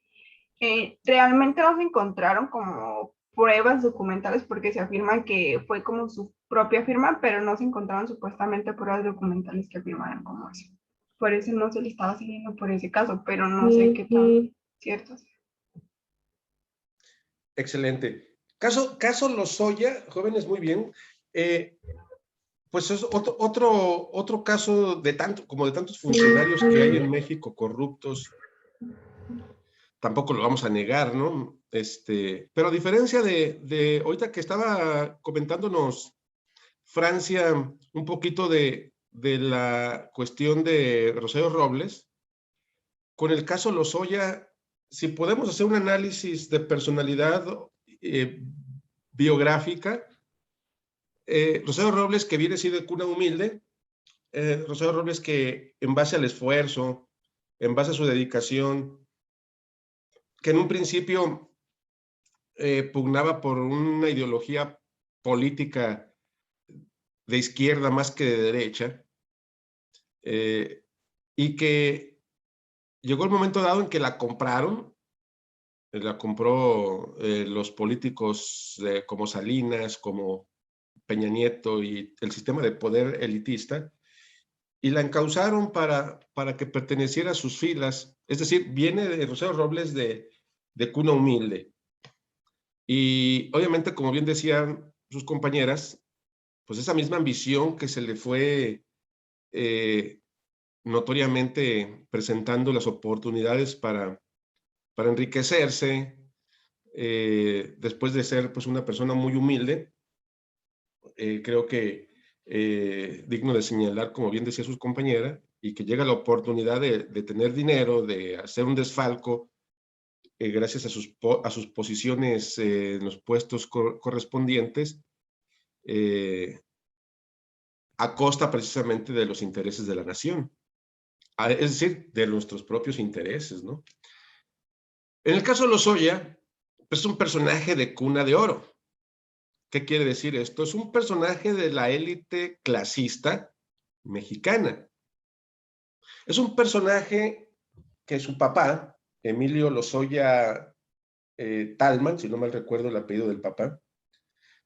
realmente no se encontraron como pruebas documentales porque se afirma que fue como su propia firma, pero no se encontraron supuestamente pruebas documentales que afirmaran como eso. Por eso no se le estaba siguiendo por ese caso, pero no sé qué tan cierto sea. Excelente. Caso Lozoya, jóvenes, muy bien. Pues es otro caso de como de tantos funcionarios que hay en México corruptos. Tampoco lo vamos a negar, ¿no? Pero a diferencia de ahorita que estaba comentándonos Francia un poquito de la cuestión de Rosario Robles, con el caso Lozoya, si podemos hacer un análisis de personalidad biográfica, Rosario Robles, que viene sido de cuna humilde, Rosario Robles que en base al esfuerzo, en base a su dedicación, que en un principio pugnaba por una ideología política de izquierda más que de derecha, y que llegó el momento dado en que la compraron, la compró los políticos como Salinas, como Peña Nieto y el sistema de poder elitista, y la encausaron para que perteneciera a sus filas. Es decir, viene de Rosario Robles de cuna humilde. Y obviamente, como bien decían sus compañeras, pues esa misma ambición que se le fue notoriamente presentando las oportunidades para enriquecerse, después de ser pues una persona muy humilde, creo que digno de señalar, como bien decía sus compañeras, y que llega la oportunidad de tener dinero, de hacer un desfalco, gracias a sus posiciones en los puestos correspondientes, a costa precisamente de los intereses de la nación, es decir, de nuestros propios intereses, ¿no? En el caso de Lozoya, pues es un personaje de cuna de oro. ¿Qué quiere decir esto? Es un personaje de la élite clasista mexicana. Es un personaje que su papá, Emilio Lozoya Talman, si no mal recuerdo el apellido del papá,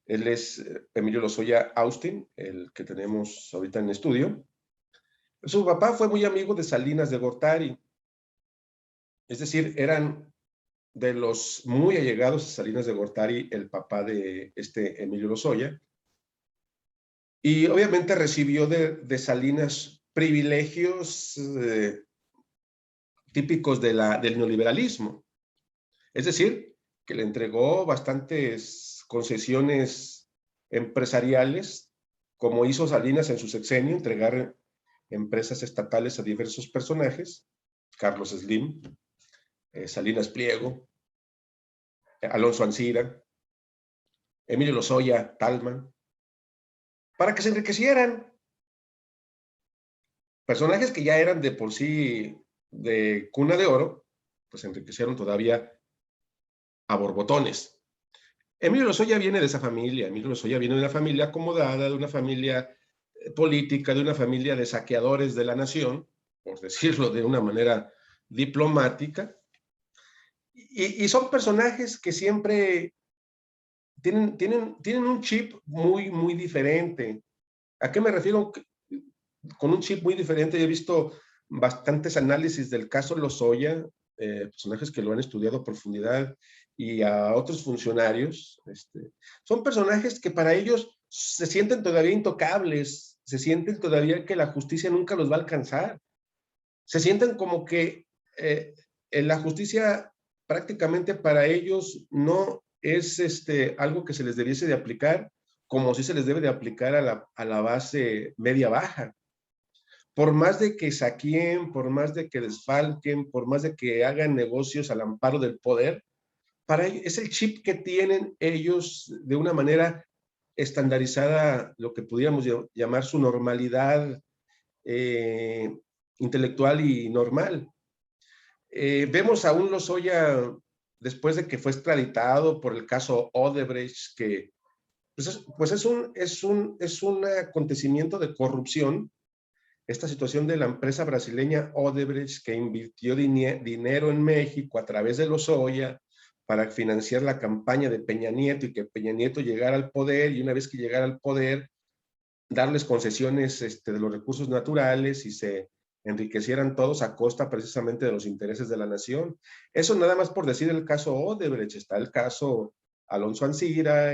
él es Emilio Lozoya Austin, el que tenemos ahorita en estudio. Su papá fue muy amigo de Salinas de Gortari, es decir, eran de los muy allegados a Salinas de Gortari, el papá de Emilio Lozoya, Y obviamente recibió de Salinas privilegios típicos del neoliberalismo. Es decir, que le entregó bastantes concesiones empresariales, como hizo Salinas en su sexenio, entregar empresas estatales a diversos personajes, Carlos Slim, Salinas Pliego, Alonso Ancira, Emilio Lozoya, Talman, para que se enriquecieran. Personajes que ya eran de por sí de cuna de oro, pues se enriquecieron todavía a borbotones. Emilio Lozoya viene de esa familia. Emilio Lozoya viene de una familia acomodada, de una familia política, de una familia de saqueadores de la nación, por decirlo de una manera diplomática. Y son personajes que siempre tienen un chip muy diferente. ¿A qué me refiero con un chip muy diferente? Yo he visto bastantes análisis del caso Lozoya, personajes que lo han estudiado a profundidad, y a otros funcionarios. Son personajes que para ellos se sienten todavía intocables, se sienten todavía que la justicia nunca los va a alcanzar, se sienten como que la justicia prácticamente para ellos no es algo que se les debiese de aplicar como si se les debe de aplicar a la base media-baja. Por más de que saqueen, por más de que desfalquen, por más de que hagan negocios al amparo del poder, para ellos es el chip que tienen ellos de una manera estandarizada, lo que pudiéramos llamar su normalidad intelectual y normal. Vemos a un Lozoya, después de que fue extraditado por el caso Odebrecht, que pues es un acontecimiento de corrupción, esta situación de la empresa brasileña Odebrecht, que invirtió dinero en México a través de Lozoya para financiar la campaña de Peña Nieto y que Peña Nieto llegara al poder, y una vez que llegara al poder, darles concesiones de los recursos naturales y se enriquecieran todos a costa precisamente de los intereses de la nación. Eso nada más por decir el caso Odebrecht. Está el caso Alonso Ancira,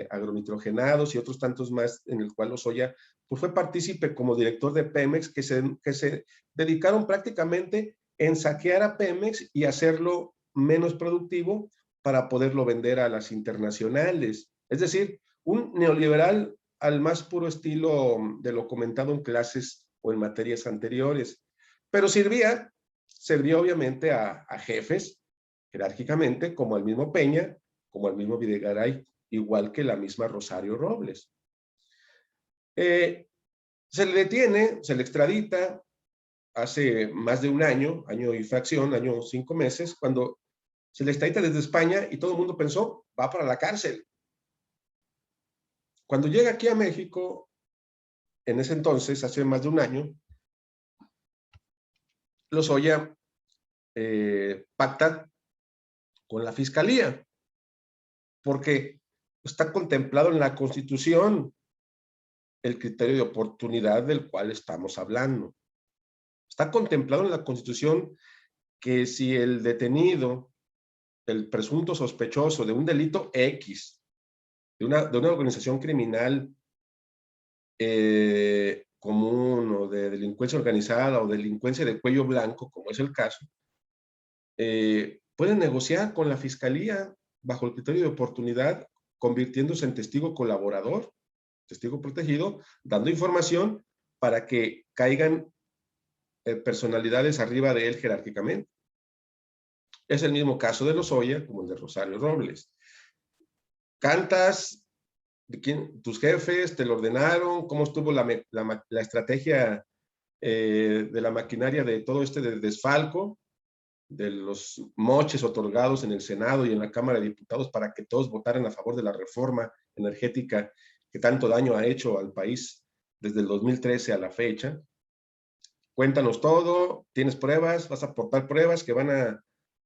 agronitrogenados y otros tantos más, en el cual Lozoya pues fue partícipe como director de Pemex, que se dedicaron prácticamente en saquear a Pemex y hacerlo menos productivo para poderlo vender a las internacionales. Es decir, un neoliberal al más puro estilo de lo comentado en clases o en materias anteriores. Pero servía obviamente a jefes, jerárquicamente, como al mismo Peña, como al mismo Videgaray, igual que la misma Rosario Robles. Se le detiene, se le extradita hace más de un año y fracción, año 5 meses, cuando se le extradita desde España y todo el mundo pensó, va para la cárcel. Cuando llega aquí a México, en ese entonces, hace más de un año, Lozoya pacta con la Fiscalía, porque está contemplado en la Constitución el criterio de oportunidad del cual estamos hablando. Está contemplado en la Constitución que si el detenido, el presunto sospechoso de un delito X, de una organización criminal común o de delincuencia organizada o delincuencia de cuello blanco, como es el caso, pueden negociar con la Fiscalía bajo el criterio de oportunidad, convirtiéndose en testigo colaborador, testigo protegido, dando información para que caigan personalidades arriba de él jerárquicamente. Es el mismo caso de Lozoya como el de Rosario Robles. Cantas, tus jefes te lo ordenaron, cómo estuvo la estrategia de la maquinaria de todo de desfalco, de los moches otorgados en el Senado y en la Cámara de Diputados para que todos votaran a favor de la reforma energética que tanto daño ha hecho al país desde el 2013 a la fecha. Cuéntanos todo, tienes pruebas, vas a aportar pruebas que van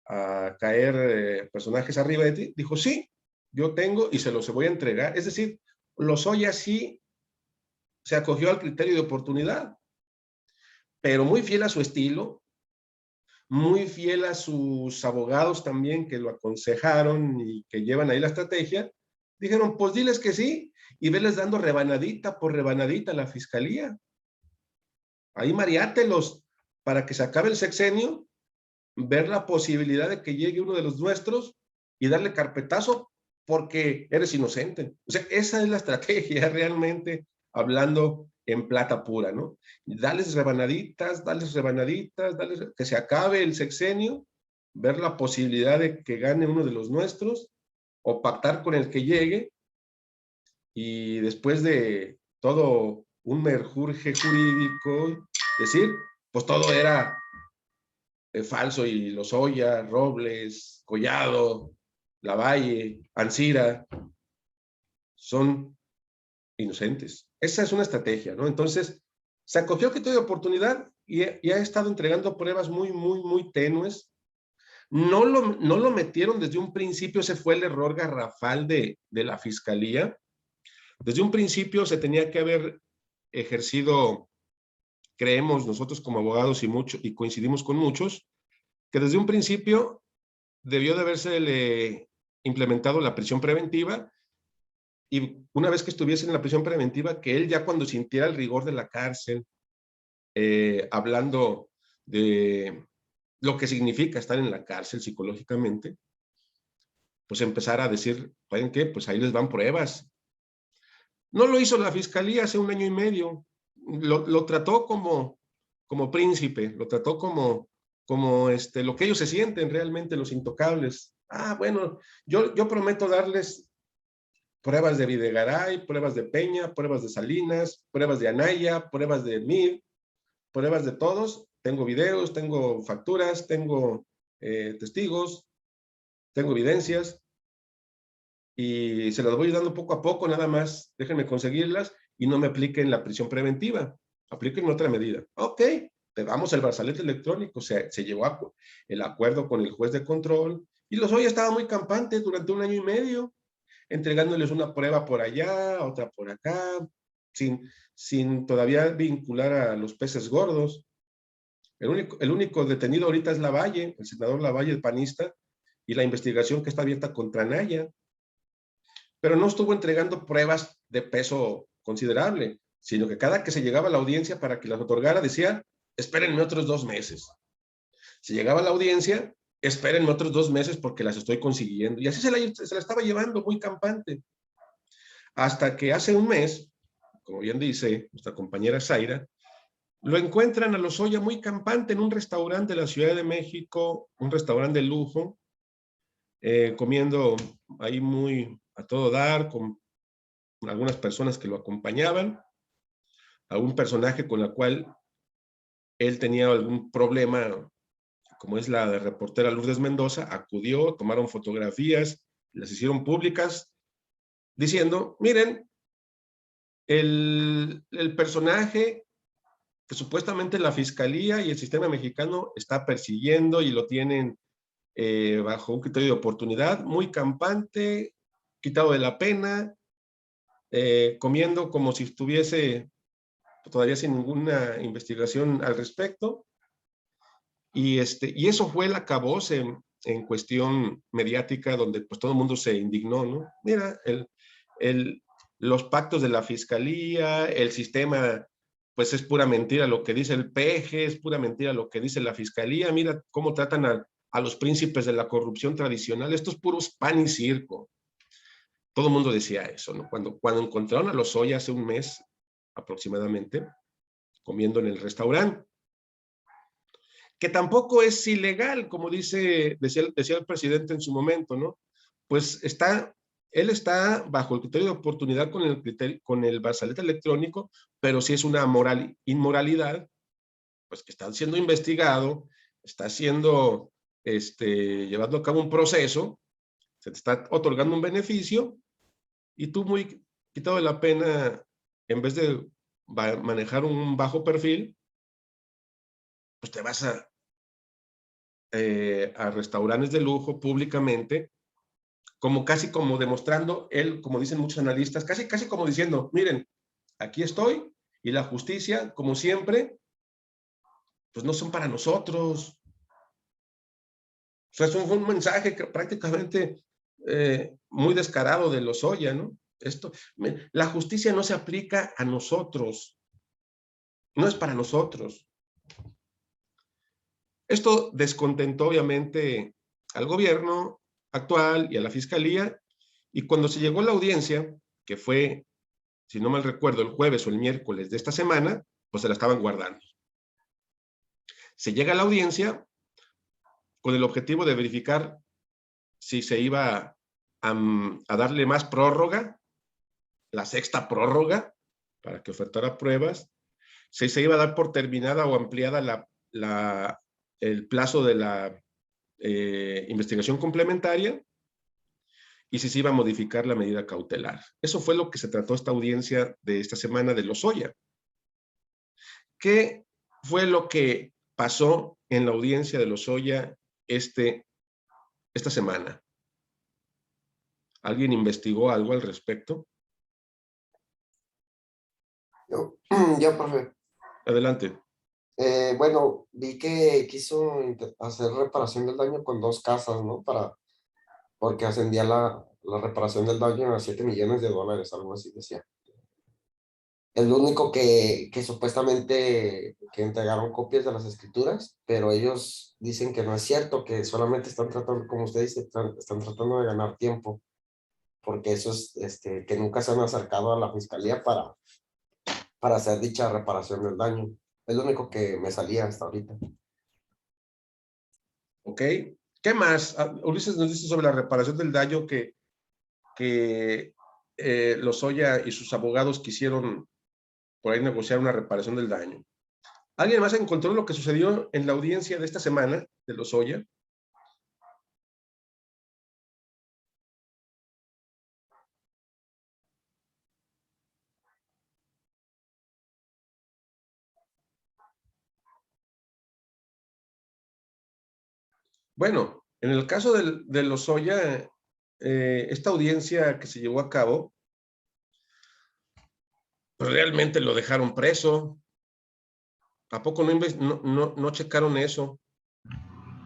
a caer personajes arriba de ti. Dijo, sí, yo tengo y se los voy a entregar. Es decir, Lozoya sí se acogió al criterio de oportunidad, pero muy fiel a su estilo, muy fiel a sus abogados también que lo aconsejaron y que llevan ahí la estrategia, Dijeron, pues diles que sí, y veles dando rebanadita por rebanadita a la fiscalía. Ahí mariátelos para que se acabe el sexenio, ver la posibilidad de que llegue uno de los nuestros y darle carpetazo porque eres inocente. O sea, esa es la estrategia realmente, hablando en plata pura, ¿no? Darles rebanaditas, que se acabe el sexenio, ver la posibilidad de que gane uno de los nuestros o pactar con el que llegue, y después de todo un merjurje jurídico, decir, pues todo era falso y Lozoya, Robles, Collado, Lavalle, Ancira son inocentes. Esa es una estrategia, ¿no? Entonces, se acogió el criterio de oportunidad y ha estado entregando pruebas muy tenues. No lo metieron desde un principio, ese fue el error garrafal de la fiscalía. Desde un principio se tenía que haber ejercido, creemos nosotros como abogados y coincidimos con muchos, que desde un principio debió de haberse implementado la prisión preventiva, y una vez que estuviese en la prisión preventiva, que él ya cuando sintiera el rigor de la cárcel, hablando de lo que significa estar en la cárcel psicológicamente, pues empezara a decir, ¿saben qué? Pues ahí les van pruebas. No lo hizo la fiscalía hace 1 año y medio. Lo trató como príncipe, lo trató como lo que ellos se sienten realmente, los intocables. Bueno, yo prometo darles pruebas de Videgaray, pruebas de Peña, pruebas de Salinas, pruebas de Anaya, pruebas de Mid, pruebas de todos. Tengo videos, tengo facturas, tengo testigos, tengo evidencias, y se las voy dando poco a poco, nada más déjenme conseguirlas y no me apliquen la prisión preventiva, apliquen otra medida. Ok, te damos el brazalete electrónico. Se llevó el acuerdo con el juez de control, y Lozoya estaba muy campante durante 1 año y medio, entregándoles una prueba por allá, otra por acá, sin todavía vincular a los peces gordos. El único detenido ahorita es Lavalle, el senador Lavalle, el panista, y la investigación que está abierta contra Anaya. Pero no estuvo entregando pruebas de peso considerable, sino que cada que se llegaba a la audiencia para que las otorgara decía, espérenme otros 2 meses. Si llegaba a la audiencia, espérenme otros 2 meses porque las estoy consiguiendo. Y así se la estaba llevando muy campante. Hasta que hace 1 mes, como bien dice nuestra compañera Zaira, lo encuentran a Lozoya muy campante en un restaurante de la Ciudad de México, un restaurante de lujo, comiendo ahí muy a todo dar, con algunas personas que lo acompañaban, a un personaje con la cual él tenía algún problema, como es la de reportera Lourdes Mendoza. Acudió, tomaron fotografías, las hicieron públicas, diciendo, miren, el personaje que supuestamente la fiscalía y el sistema mexicano está persiguiendo y lo tienen bajo un criterio de oportunidad, muy campante, quitado de la pena, comiendo como si estuviese todavía sin ninguna investigación al respecto. Y eso fue el acabose en cuestión mediática, donde pues todo el mundo se indignó, ¿no? Mira, los pactos de la fiscalía, el sistema, pues es pura mentira lo que dice el PG, es pura mentira lo que dice la fiscalía. Mira cómo tratan a los príncipes de la corrupción tradicional. Esto es puro pan y circo. Todo el mundo decía eso, ¿no? Cuando encontraron a Lozoya hace 1 mes aproximadamente, comiendo en el restaurante, que tampoco es ilegal, como decía el presidente en su momento, ¿no? Pues él está bajo el criterio de oportunidad con el brazalete electrónico, pero si es una inmoralidad, pues que está siendo investigado, está siendo llevando a cabo un proceso, se te está otorgando un beneficio, y tú, muy quitado de la pena, en vez de manejar un bajo perfil, pues te vas a restaurantes de lujo públicamente, casi como demostrando él, como dicen muchos analistas, casi como diciendo, miren, aquí estoy, y la justicia, como siempre, pues no son para nosotros. O sea, es un mensaje que prácticamente muy descarado de Lozoya, ¿no? La justicia no se aplica a nosotros, no es para nosotros. Esto descontentó obviamente al gobierno actual y a la fiscalía, y cuando se llegó a la audiencia, que fue, si no mal recuerdo, el jueves o el miércoles de esta semana, pues se la estaban guardando. Se llega a la audiencia con el objetivo de verificar si se iba a darle más prórroga, la sexta prórroga, para que ofertara pruebas, si se iba a dar por terminada o ampliada el plazo de la investigación complementaria, y si se iba a modificar la medida cautelar. Eso fue lo que se trató esta audiencia de esta semana de Lozoya. ¿Qué fue lo que pasó en la audiencia de Lozoya esta semana? ¿Alguien investigó algo al respecto? Yo, profe. Adelante. Bueno, vi que quiso hacer reparación del daño con 2 casas, ¿no? Porque ascendía la reparación del daño a $7 millones, algo así decía. Es lo único que supuestamente que entregaron copias de las escrituras, pero ellos dicen que no es cierto, que solamente están tratando, como usted dice, están tratando de ganar tiempo, porque eso es que nunca se han acercado a la fiscalía para hacer dicha reparación del daño. Es lo único que me salía hasta ahorita. Ok. ¿Qué más? Ulises nos dice sobre la reparación del daño que Lozoya y sus abogados quisieron por ahí negociar una reparación del daño. ¿Alguien más encontró lo que sucedió en la audiencia de esta semana de Lozoya? Bueno, en el caso de Lozoya, esta audiencia que se llevó a cabo, pues realmente lo dejaron preso. ¿A poco no checaron eso?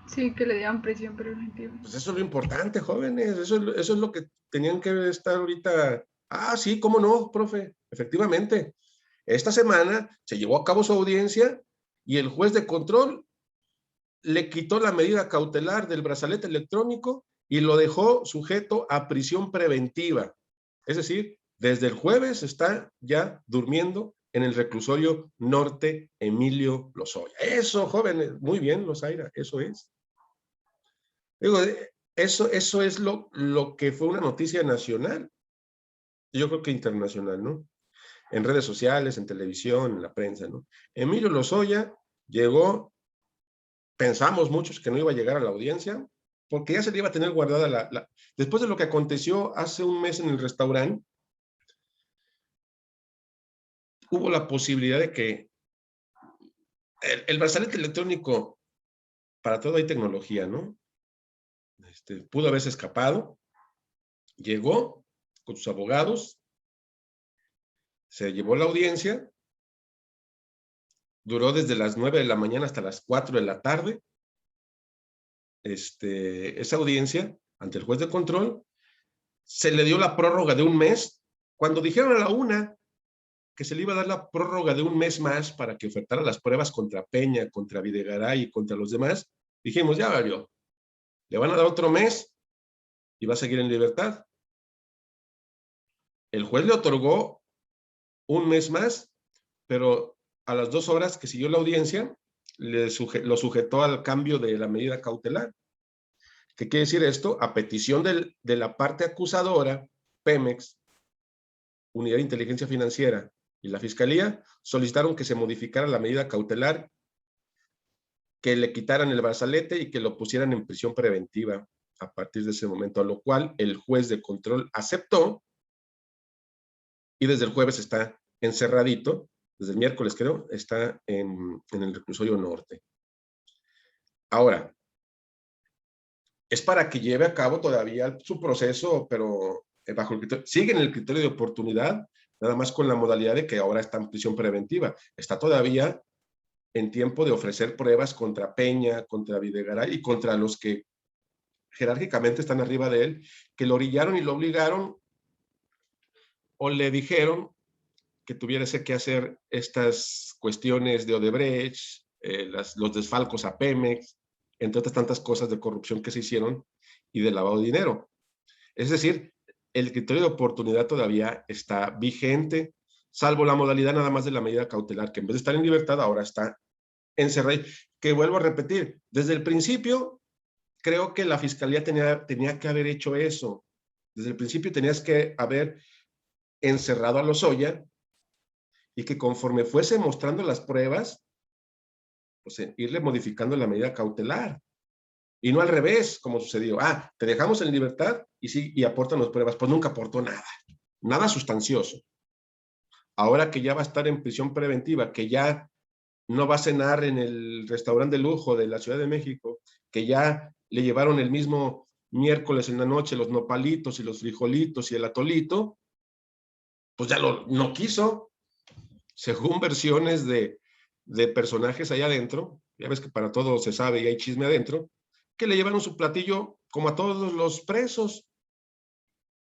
Sí, que le dieran prisión preventiva. Pues eso es lo importante, jóvenes. Eso es lo que tenían que estar ahorita. Ah, sí, cómo no, profe. Efectivamente. Esta semana se llevó a cabo su audiencia y el juez de control le quitó la medida cautelar del brazalete electrónico y lo dejó sujeto a prisión preventiva. Es decir, desde el jueves está ya durmiendo en el reclusorio norte Emilio Lozoya. Eso, jóvenes, muy bien, Lozaira, eso es. Digo, eso es lo que fue una noticia nacional. Yo creo que internacional, ¿no? En redes sociales, en televisión, en la prensa, ¿no? Emilio Lozoya llegó, pensamos muchos que no iba a llegar a la audiencia, porque ya se le iba a tener guardada después de lo que aconteció hace un mes en el restaurante, hubo la posibilidad de que el brazalete electrónico, para todo hay tecnología, ¿no? Pudo haberse escapado, llegó con sus abogados, se llevó la audiencia, duró desde las 9 de la mañana hasta las 4 de la tarde, esa audiencia ante el juez de control, se le dio la prórroga de un mes. Cuando dijeron a la una que se le iba a dar la prórroga de un mes más para que ofertara las pruebas contra Peña, contra Videgaray y contra los demás, dijimos, ya valió, le van a dar otro mes y va a seguir en libertad. El juez le otorgó un mes más, pero a las 2 horas que siguió la audiencia, lo sujetó al cambio de la medida cautelar. ¿Qué quiere decir esto? A petición de la parte acusadora, Pemex, Unidad de Inteligencia Financiera y la Fiscalía solicitaron que se modificara la medida cautelar, que le quitaran el brazalete y que lo pusieran en prisión preventiva a partir de ese momento, a lo cual el juez de control aceptó y desde el jueves está encerradito, desde el miércoles creo, está en el reclusorio norte. Ahora, es para que lleve a cabo todavía su proceso, pero bajo el criterio, sigue en el criterio de oportunidad, nada más con la modalidad de que ahora está en prisión preventiva. Está todavía en tiempo de ofrecer pruebas contra Peña, contra Videgaray y contra los que jerárquicamente están arriba de él, que lo orillaron y lo obligaron o le dijeron que tuviese que hacer estas cuestiones de Odebrecht, los desfalcos a Pemex, entre otras tantas cosas de corrupción que se hicieron y de lavado de dinero. Es decir, el criterio de oportunidad todavía está vigente, salvo la modalidad nada más de la medida cautelar, que en vez de estar en libertad ahora está encerrado. Que vuelvo a repetir, desde el principio creo que la fiscalía tenía que haber hecho eso. Desde el principio tenías que haber encerrado a Lozoya y que conforme fuese mostrando las pruebas, pues irle modificando la medida cautelar. Y no al revés, como sucedió. Te dejamos en libertad y sí, y apórtanos pruebas. Pues nunca aportó nada, nada sustancioso. Ahora que ya va a estar en prisión preventiva, que ya no va a cenar en el restaurante de lujo de la Ciudad de México, que ya le llevaron el mismo miércoles en la noche los nopalitos y los frijolitos y el atolito, pues ya no quiso. Según versiones de personajes allá adentro, ya ves que para todo se sabe y hay chisme adentro, que le llevaron su platillo como a todos los presos.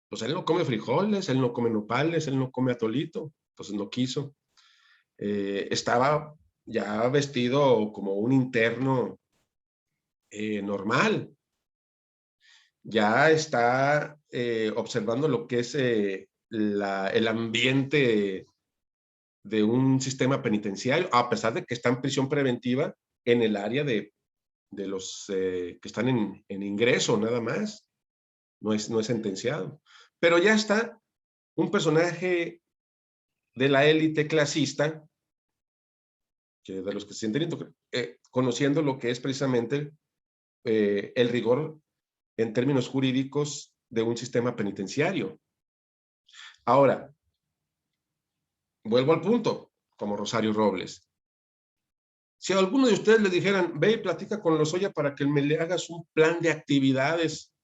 Pues él no come frijoles, él no come nopales, él no come atolito, pues no quiso. Estaba ya vestido como un interno normal. Ya está observando lo que es el ambiente de un sistema penitenciario, a pesar de que está en prisión preventiva en el área de los que están en ingreso nada más, no es sentenciado. Pero ya está un personaje de la élite clasista, que de los que se sienten conociendo lo que es precisamente el rigor en términos jurídicos de un sistema penitenciario. Ahora, vuelvo al punto, como Rosario Robles. Si a alguno de ustedes le dijeran, ve y platica con Lozoya para que me le hagas un plan de actividades,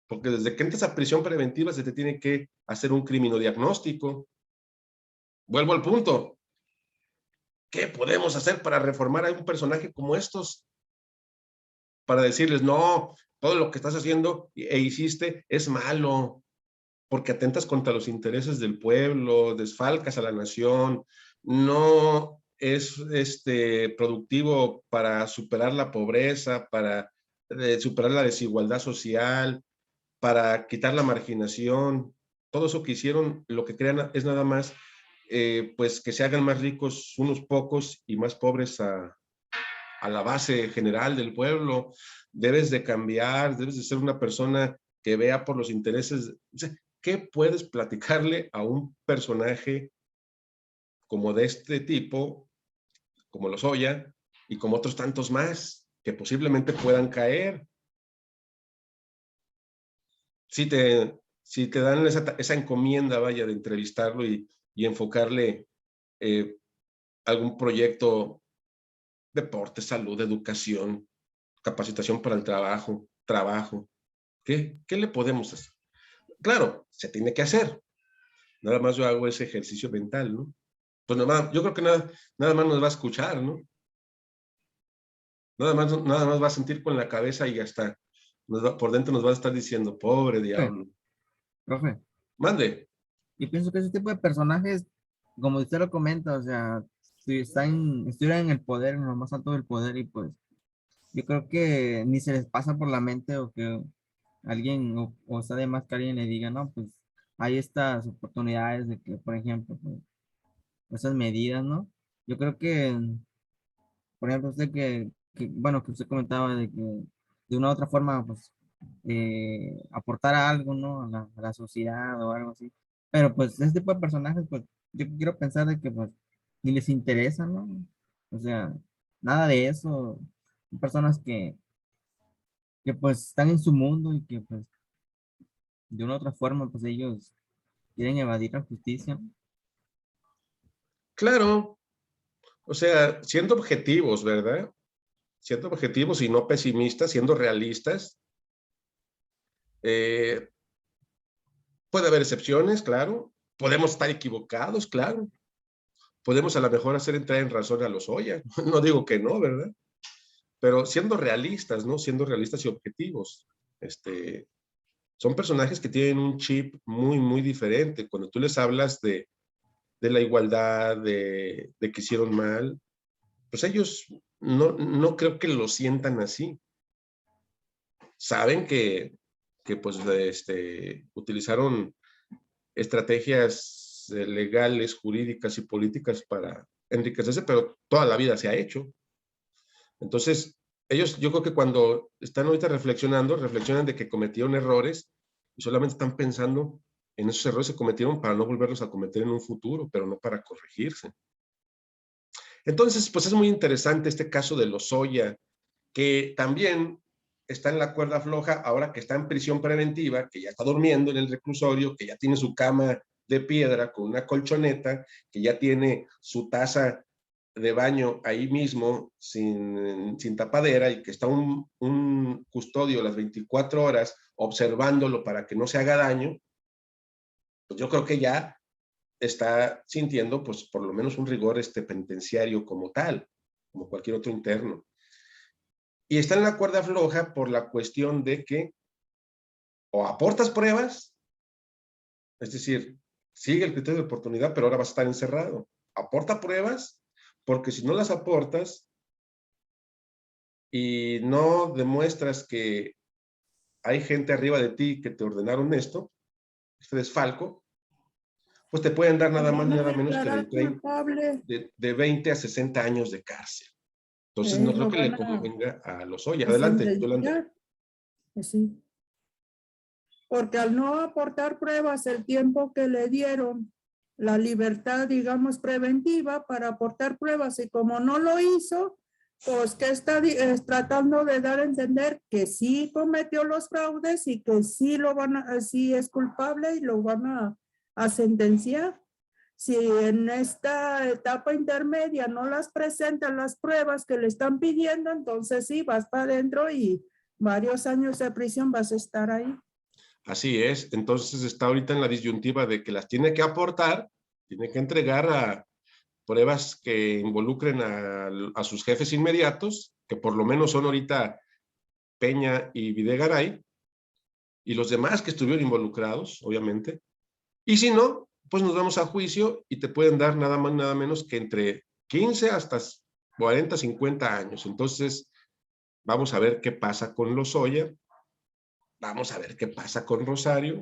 porque desde que entras a prisión preventiva se te tiene que hacer un criminodiagnóstico. Vuelvo al punto. ¿Qué podemos hacer para reformar a un personaje como estos? Para decirles, no, todo lo que estás haciendo e hiciste es malo, porque atentas contra los intereses del pueblo, desfalcas a la nación, no es productivo para superar la pobreza, para superar la desigualdad social, para quitar la marginación. Todo eso que hicieron, lo que crean es nada más pues que se hagan más ricos unos pocos y más pobres a la base general del pueblo. Debes de cambiar, debes de ser una persona que vea por los intereses. O sea, ¿qué puedes platicarle a un personaje como de este tipo, como Lozoya, y como otros tantos más, que posiblemente puedan caer? Si te dan esa encomienda, vaya, de entrevistarlo y enfocarle algún proyecto, deporte, salud, educación, capacitación para el trabajo. ¿Qué le podemos hacer? Claro, se tiene que hacer. Nada más yo hago ese ejercicio mental, ¿no? Pues yo creo que nada más nos va a escuchar, ¿no? Nada más va a sentir con la cabeza y hasta por dentro nos va a estar diciendo, pobre diablo. Profe, Mande. yo pienso que ese tipo de personajes, como usted lo comenta, o sea, si estuvieran en el poder, en lo más alto del poder, y pues yo creo que ni se les pasa por la mente o que alguien, o sea, además que alguien le diga, no, pues hay estas oportunidades de que, por ejemplo, pues, esas medidas, ¿no? Yo creo que, por ejemplo, usted bueno, que usted comentaba de que de una u otra forma, pues, aportar algo, ¿no? A la sociedad o algo así. Pero pues este tipo de personajes, pues, yo quiero pensar de que, pues, ni les interesa, ¿no? O sea, nada de eso. Son personas que pues están en su mundo y que pues de una u otra forma, pues ellos quieren evadir la justicia. Claro, o sea, siendo objetivos, ¿verdad? Siendo objetivos y no pesimistas, siendo realistas. Puede haber excepciones, claro. Podemos estar equivocados, claro. Podemos a lo mejor hacer entrar en razón a Lozoya. No digo que no, ¿verdad? pero siendo realistas, ¿no? Siendo realistas y objetivos. Son personajes que tienen un chip muy, muy diferente. Cuando tú les hablas de la igualdad, de que hicieron mal, pues ellos no creo que lo sientan así. Saben que pues utilizaron estrategias legales, jurídicas y políticas para enriquecerse, pero toda la vida se ha hecho. Entonces, ellos, yo creo que cuando están ahorita reflexionan de que cometieron errores y solamente están pensando en esos errores que se cometieron para no volverlos a cometer en un futuro, pero no para corregirse. Entonces, pues es muy interesante este caso de Lozoya, que también está en la cuerda floja ahora que está en prisión preventiva, que ya está durmiendo en el reclusorio, que ya tiene su cama de piedra con una colchoneta, que ya tiene su taza de baño ahí mismo sin tapadera y que está un custodio las 24 horas observándolo para que no se haga daño, pues yo creo que ya está sintiendo pues por lo menos un rigor penitenciario como tal, como cualquier otro interno. Y está en la cuerda floja por la cuestión de que o aportas pruebas, es decir, sigue el criterio de oportunidad, pero ahora vas a estar encerrado. Aporta pruebas, porque si no las aportas y no demuestras que hay gente arriba de ti que te ordenaron esto, este desfalco, pues te pueden dar nada más ni nada menos que de 20 a 60 años de cárcel. Entonces no creo que le convenga a Lozoya. Adelante, Yolanda. Sí. Porque al no aportar pruebas el tiempo que le dieron, la libertad, digamos, preventiva para aportar pruebas, y como no lo hizo, pues que está tratando de dar a entender que sí cometió los fraudes y que sí sí es culpable y lo van a sentenciar. Si en esta etapa intermedia no las presentan las pruebas que le están pidiendo, entonces sí, vas para adentro y varios años de prisión vas a estar ahí. Así es, entonces está ahorita en la disyuntiva de que las tiene que aportar, tiene que entregar a pruebas que involucren a sus jefes inmediatos, que por lo menos son ahorita Peña y Videgaray, y los demás que estuvieron involucrados, obviamente. Y si no, pues nos vamos a juicio y te pueden dar nada más, nada menos que entre 15 hasta 40, 50 años. Entonces, vamos a ver qué pasa con Lozoya, vamos a ver qué pasa con Rosario,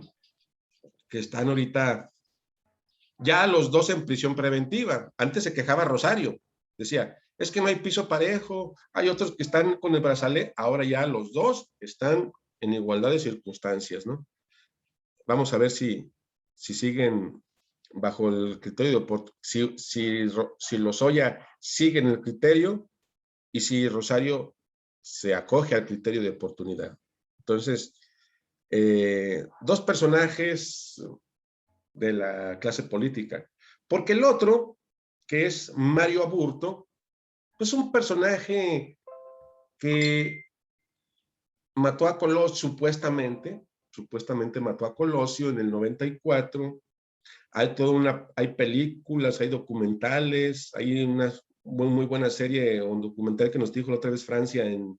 que están ahorita ya los dos en prisión preventiva. Antes se quejaba Rosario, decía, es que no hay piso parejo, hay otros que están con el brazalete, ahora ya los dos están en igualdad de circunstancias, ¿no? Vamos a ver si siguen bajo el criterio de si Lozoya sigue en el criterio y si Rosario se acoge al criterio de oportunidad. Entonces, dos personajes de la clase política. Porque el otro, que es Mario Aburto, es un personaje que mató a Colosio, supuestamente mató a Colosio en el 94. Hay películas, hay documentales, hay una muy buena serie o un documental que nos dijo la otra vez Francia en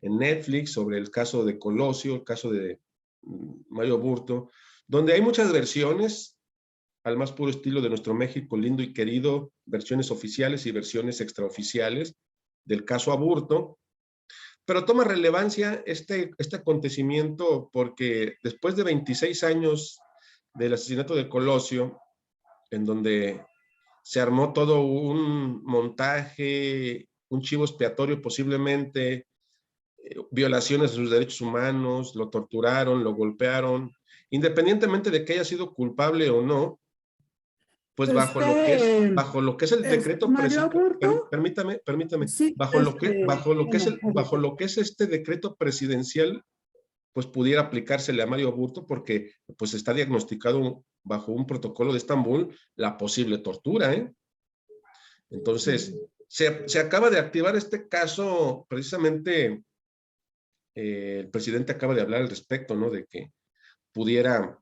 Netflix sobre el caso de Colosio, el caso de Mario Aburto, donde hay muchas versiones al más puro estilo de nuestro México lindo y querido, versiones oficiales y versiones extraoficiales del caso Aburto, pero toma relevancia este acontecimiento porque después de 26 años del asesinato de Colosio, en donde se armó todo un montaje, un chivo expiatorio posiblemente, violaciones de sus derechos humanos, lo torturaron, lo golpearon, independientemente de que haya sido culpable o no, pues bajo lo que es el decreto permítame, sí, bajo lo que es este decreto presidencial, pues pudiera aplicársele a Mario Aburto porque pues está diagnosticado bajo un protocolo de Estambul la posible tortura, ¿eh? Entonces, se acaba de activar este caso, precisamente el presidente acaba de hablar al respecto, ¿no? De que pudiera,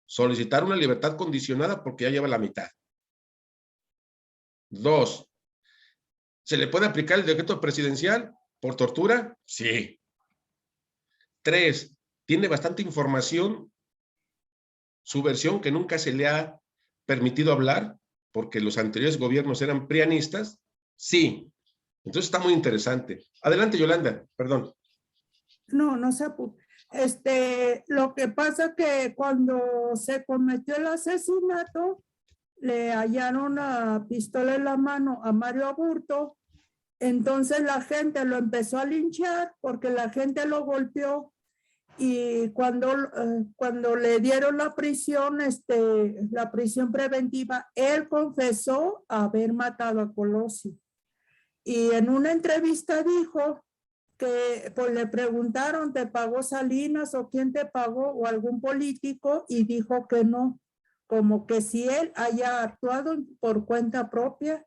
solicitar una libertad condicionada porque ya lleva la mitad. 2, ¿Se le puede aplicar el decreto presidencial por tortura? Sí. 3, tiene bastante información, su versión que nunca se le ha permitido hablar, porque los anteriores gobiernos eran prianistas. Sí. Entonces está muy interesante. Adelante, Yolanda, perdón. No, no se apure. Lo que pasa que cuando se cometió el asesinato, le hallaron una pistola en la mano a Mario Aburto. Entonces la gente lo empezó a linchar porque la gente lo golpeó, y cuando le dieron la prisión preventiva, él confesó haber matado a Colosio. Y en una entrevista dijo que pues le preguntaron, ¿te pagó Salinas o quién te pagó o algún político? Y dijo que no, como que si él haya actuado por cuenta propia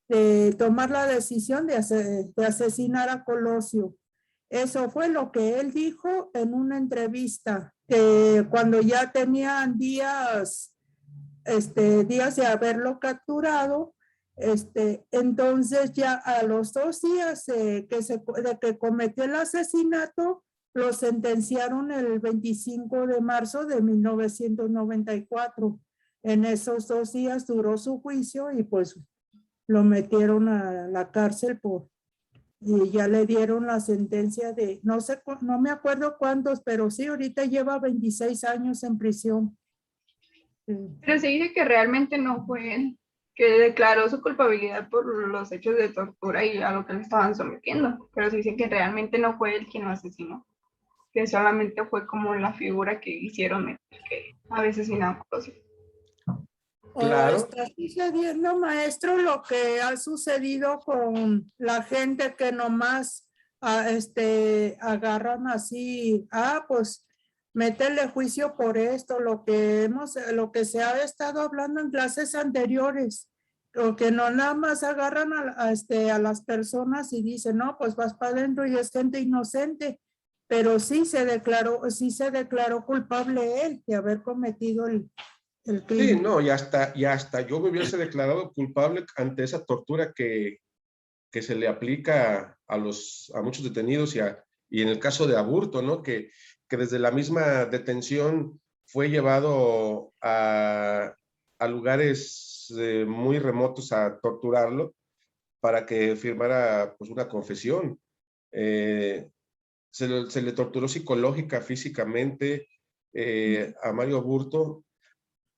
de tomar la decisión de asesinar a Colosio. Eso fue lo que él dijo en una entrevista, que cuando ya tenían días de haberlo capturado, entonces ya a los 2 días de que cometió el asesinato, lo sentenciaron el 25 de marzo de 1994. En esos 2 días duró su juicio y pues lo metieron a la cárcel y ya le dieron la sentencia de, no sé, no me acuerdo cuántos, pero sí, ahorita lleva 26 años en prisión. Pero se dice que realmente no fue él, que declaró su culpabilidad por los hechos de tortura y a lo que le estaban sometiendo. Pero se dice que realmente no fue él quien lo asesinó, que solamente fue como la figura que hicieron meter, que había asesinado a Colosio. Claro. O está sucediendo, maestro, lo que ha sucedido con la gente que nomás agarran así, pues métele juicio por esto, lo que se ha estado hablando en clases anteriores, o que no nada más agarran a las personas y dicen, no, pues vas para adentro y es gente inocente, pero sí se declaró culpable él de haber cometido el crimen. Sí, no, y hasta yo me hubiese declarado culpable ante esa tortura que se le aplica a muchos detenidos y en el caso de Aburto, ¿no? Que desde la misma detención fue llevado a lugares muy remotos a torturarlo para que firmara pues una confesión. Se le torturó psicológica, físicamente a Mario Aburto,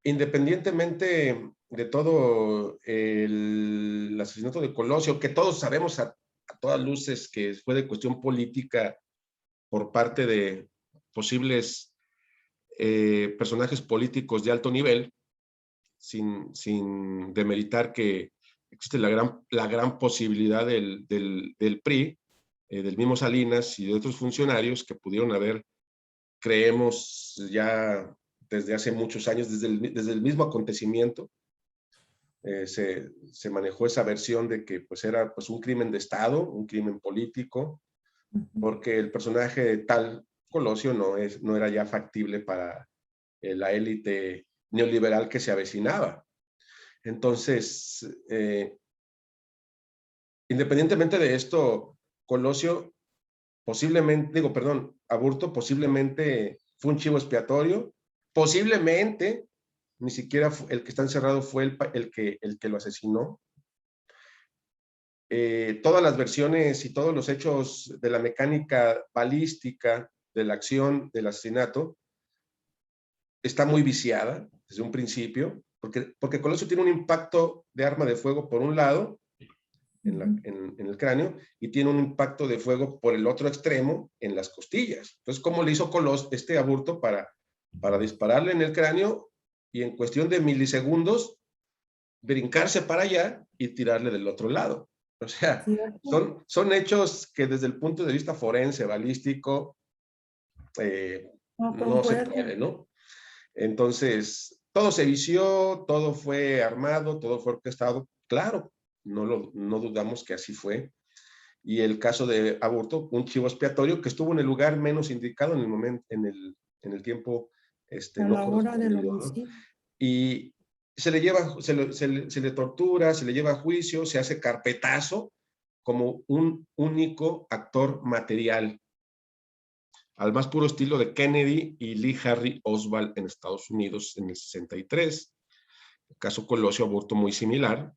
independientemente de todo el asesinato de Colosio, que todos sabemos a todas luces que fue de cuestión política por parte de posibles personajes políticos de alto nivel, sin demeritar que existe la gran posibilidad del PRI, del mismo Salinas y de otros funcionarios que pudieron haber, creemos ya desde hace muchos años, desde el mismo acontecimiento, se manejó esa versión de que pues, era pues, un crimen de Estado, un crimen político, porque el personaje tal Colosio no era ya factible para la élite neoliberal que se avecinaba. Entonces, independientemente de esto, Aburto posiblemente fue un chivo expiatorio, posiblemente ni siquiera el que está encerrado fue el que lo asesinó. Todas las versiones y todos los hechos de la mecánica balística de la acción del asesinato está muy viciada desde un principio, porque Colosio tiene un impacto de arma de fuego por un lado, en el cráneo, y tiene un impacto de fuego por el otro extremo en las costillas. Entonces, ¿cómo le hizo Aburto para dispararle en el cráneo y en cuestión de milisegundos brincarse para allá y tirarle del otro lado? O sea, son hechos que desde el punto de vista forense, balístico, no se puede, ¿no? Entonces, todo se vició, todo fue armado, todo fue orquestado. Claro, no dudamos que así fue. Y el caso de Aburto, un chivo expiatorio que estuvo en el lugar menos indicado en el momento, en el tiempo a no la hora del correspondido, homicidio. ¿no? Y se le tortura, se le lleva a juicio, se hace carpetazo como un único actor material, al más puro estilo de Kennedy y Lee Harvey Oswald en Estados Unidos en el 63. El caso Colosio Aburto muy similar.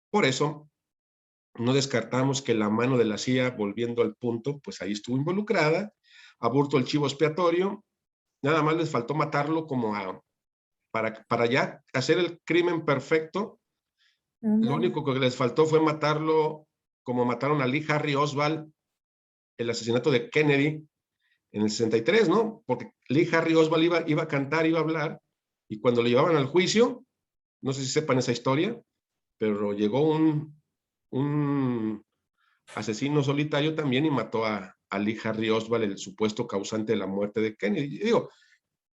Por eso, no descartamos que la mano de la CIA, volviendo al punto, pues ahí estuvo involucrada. Aburto el chivo expiatorio. Nada más les faltó matarlo como para ya hacer el crimen perfecto. Lo único que les faltó fue matarlo como mataron a Lee Harvey Oswald, el asesinato de Kennedy en el 63, ¿no? Porque Lee Harvey Oswald iba a cantar, iba a hablar, y cuando lo llevaban al juicio, no sé si sepan esa historia, pero llegó un asesino solitario también y mató a Lee Harvey Oswald, el supuesto causante de la muerte de Kennedy. Y digo,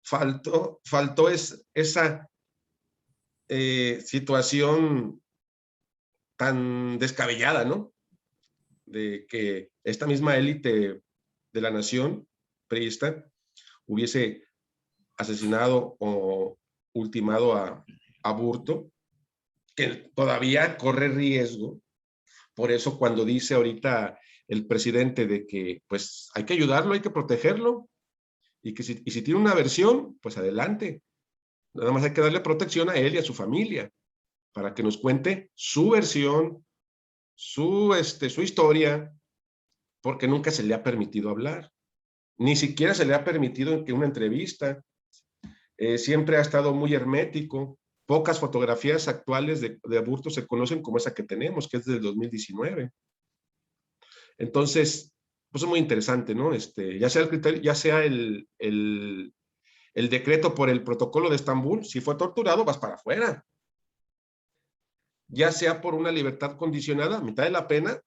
faltó esa situación tan descabellada, ¿no? De que esta misma élite de la nación priista hubiese asesinado o ultimado a Aburto, que todavía corre riesgo. Por eso cuando dice ahorita el presidente de que pues hay que ayudarlo, hay que protegerlo, y si tiene una versión, pues adelante. Nada más hay que darle protección a él y a su familia para que nos cuente su versión, su historia, porque nunca se le ha permitido hablar. Ni siquiera se le ha permitido en una entrevista. Siempre ha estado muy hermético. Pocas fotografías actuales de Aburto se conocen como esa que tenemos, que es del 2019. Entonces, pues es muy interesante, ¿no? Ya sea el criterio, ya sea el decreto por el protocolo de Estambul, si fue torturado, vas para afuera. Ya sea por una libertad condicionada, mitad de la pena,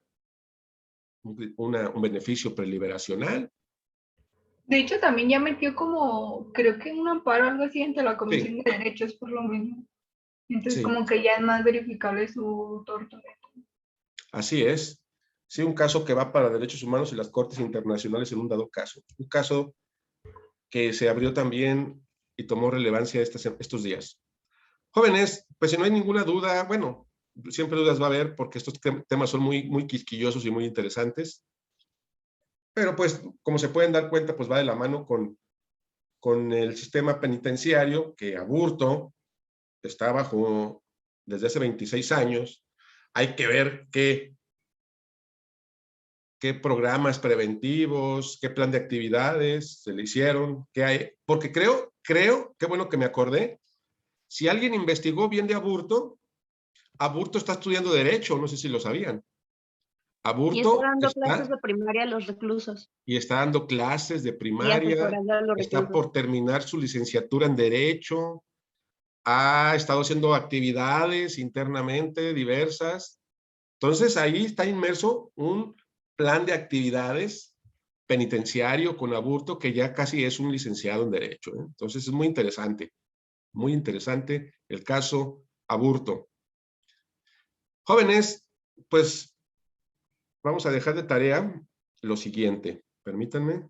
un beneficio preliberacional. De hecho, también ya metió como, creo que un amparo o algo así ante la Comisión Sí. de Derechos por lo mismo. Entonces, Sí. como que ya es más verificable su tortura. Así es. Sí, un caso que va para derechos humanos y las cortes internacionales en un dado caso. Un caso que se abrió también y tomó relevancia estos días. Jóvenes, pues si no hay ninguna duda, bueno, siempre dudas va a haber porque estos temas son muy, muy quisquillosos y muy interesantes. Pero pues, como se pueden dar cuenta, pues va de la mano con el sistema penitenciario que Aburto está bajo desde hace 26 años. Hay que ver qué programas preventivos, qué plan de actividades se le hicieron, qué hay, porque creo, qué bueno que me acordé, si alguien investigó bien de Aburto está estudiando Derecho, no sé si lo sabían. Y está Aburto dando clases de primaria a los reclusos. Y está dando clases de Y primaria, asesorando a los está reclusos. por terminar su licenciatura en Derecho, ha estado haciendo actividades internamente diversas. Entonces ahí está inmerso un plan de actividades penitenciario con Aburto que ya casi es un licenciado en Derecho. Entonces es muy interesante el caso Aburto. Jóvenes, pues vamos a dejar de tarea lo siguiente. Permítanme.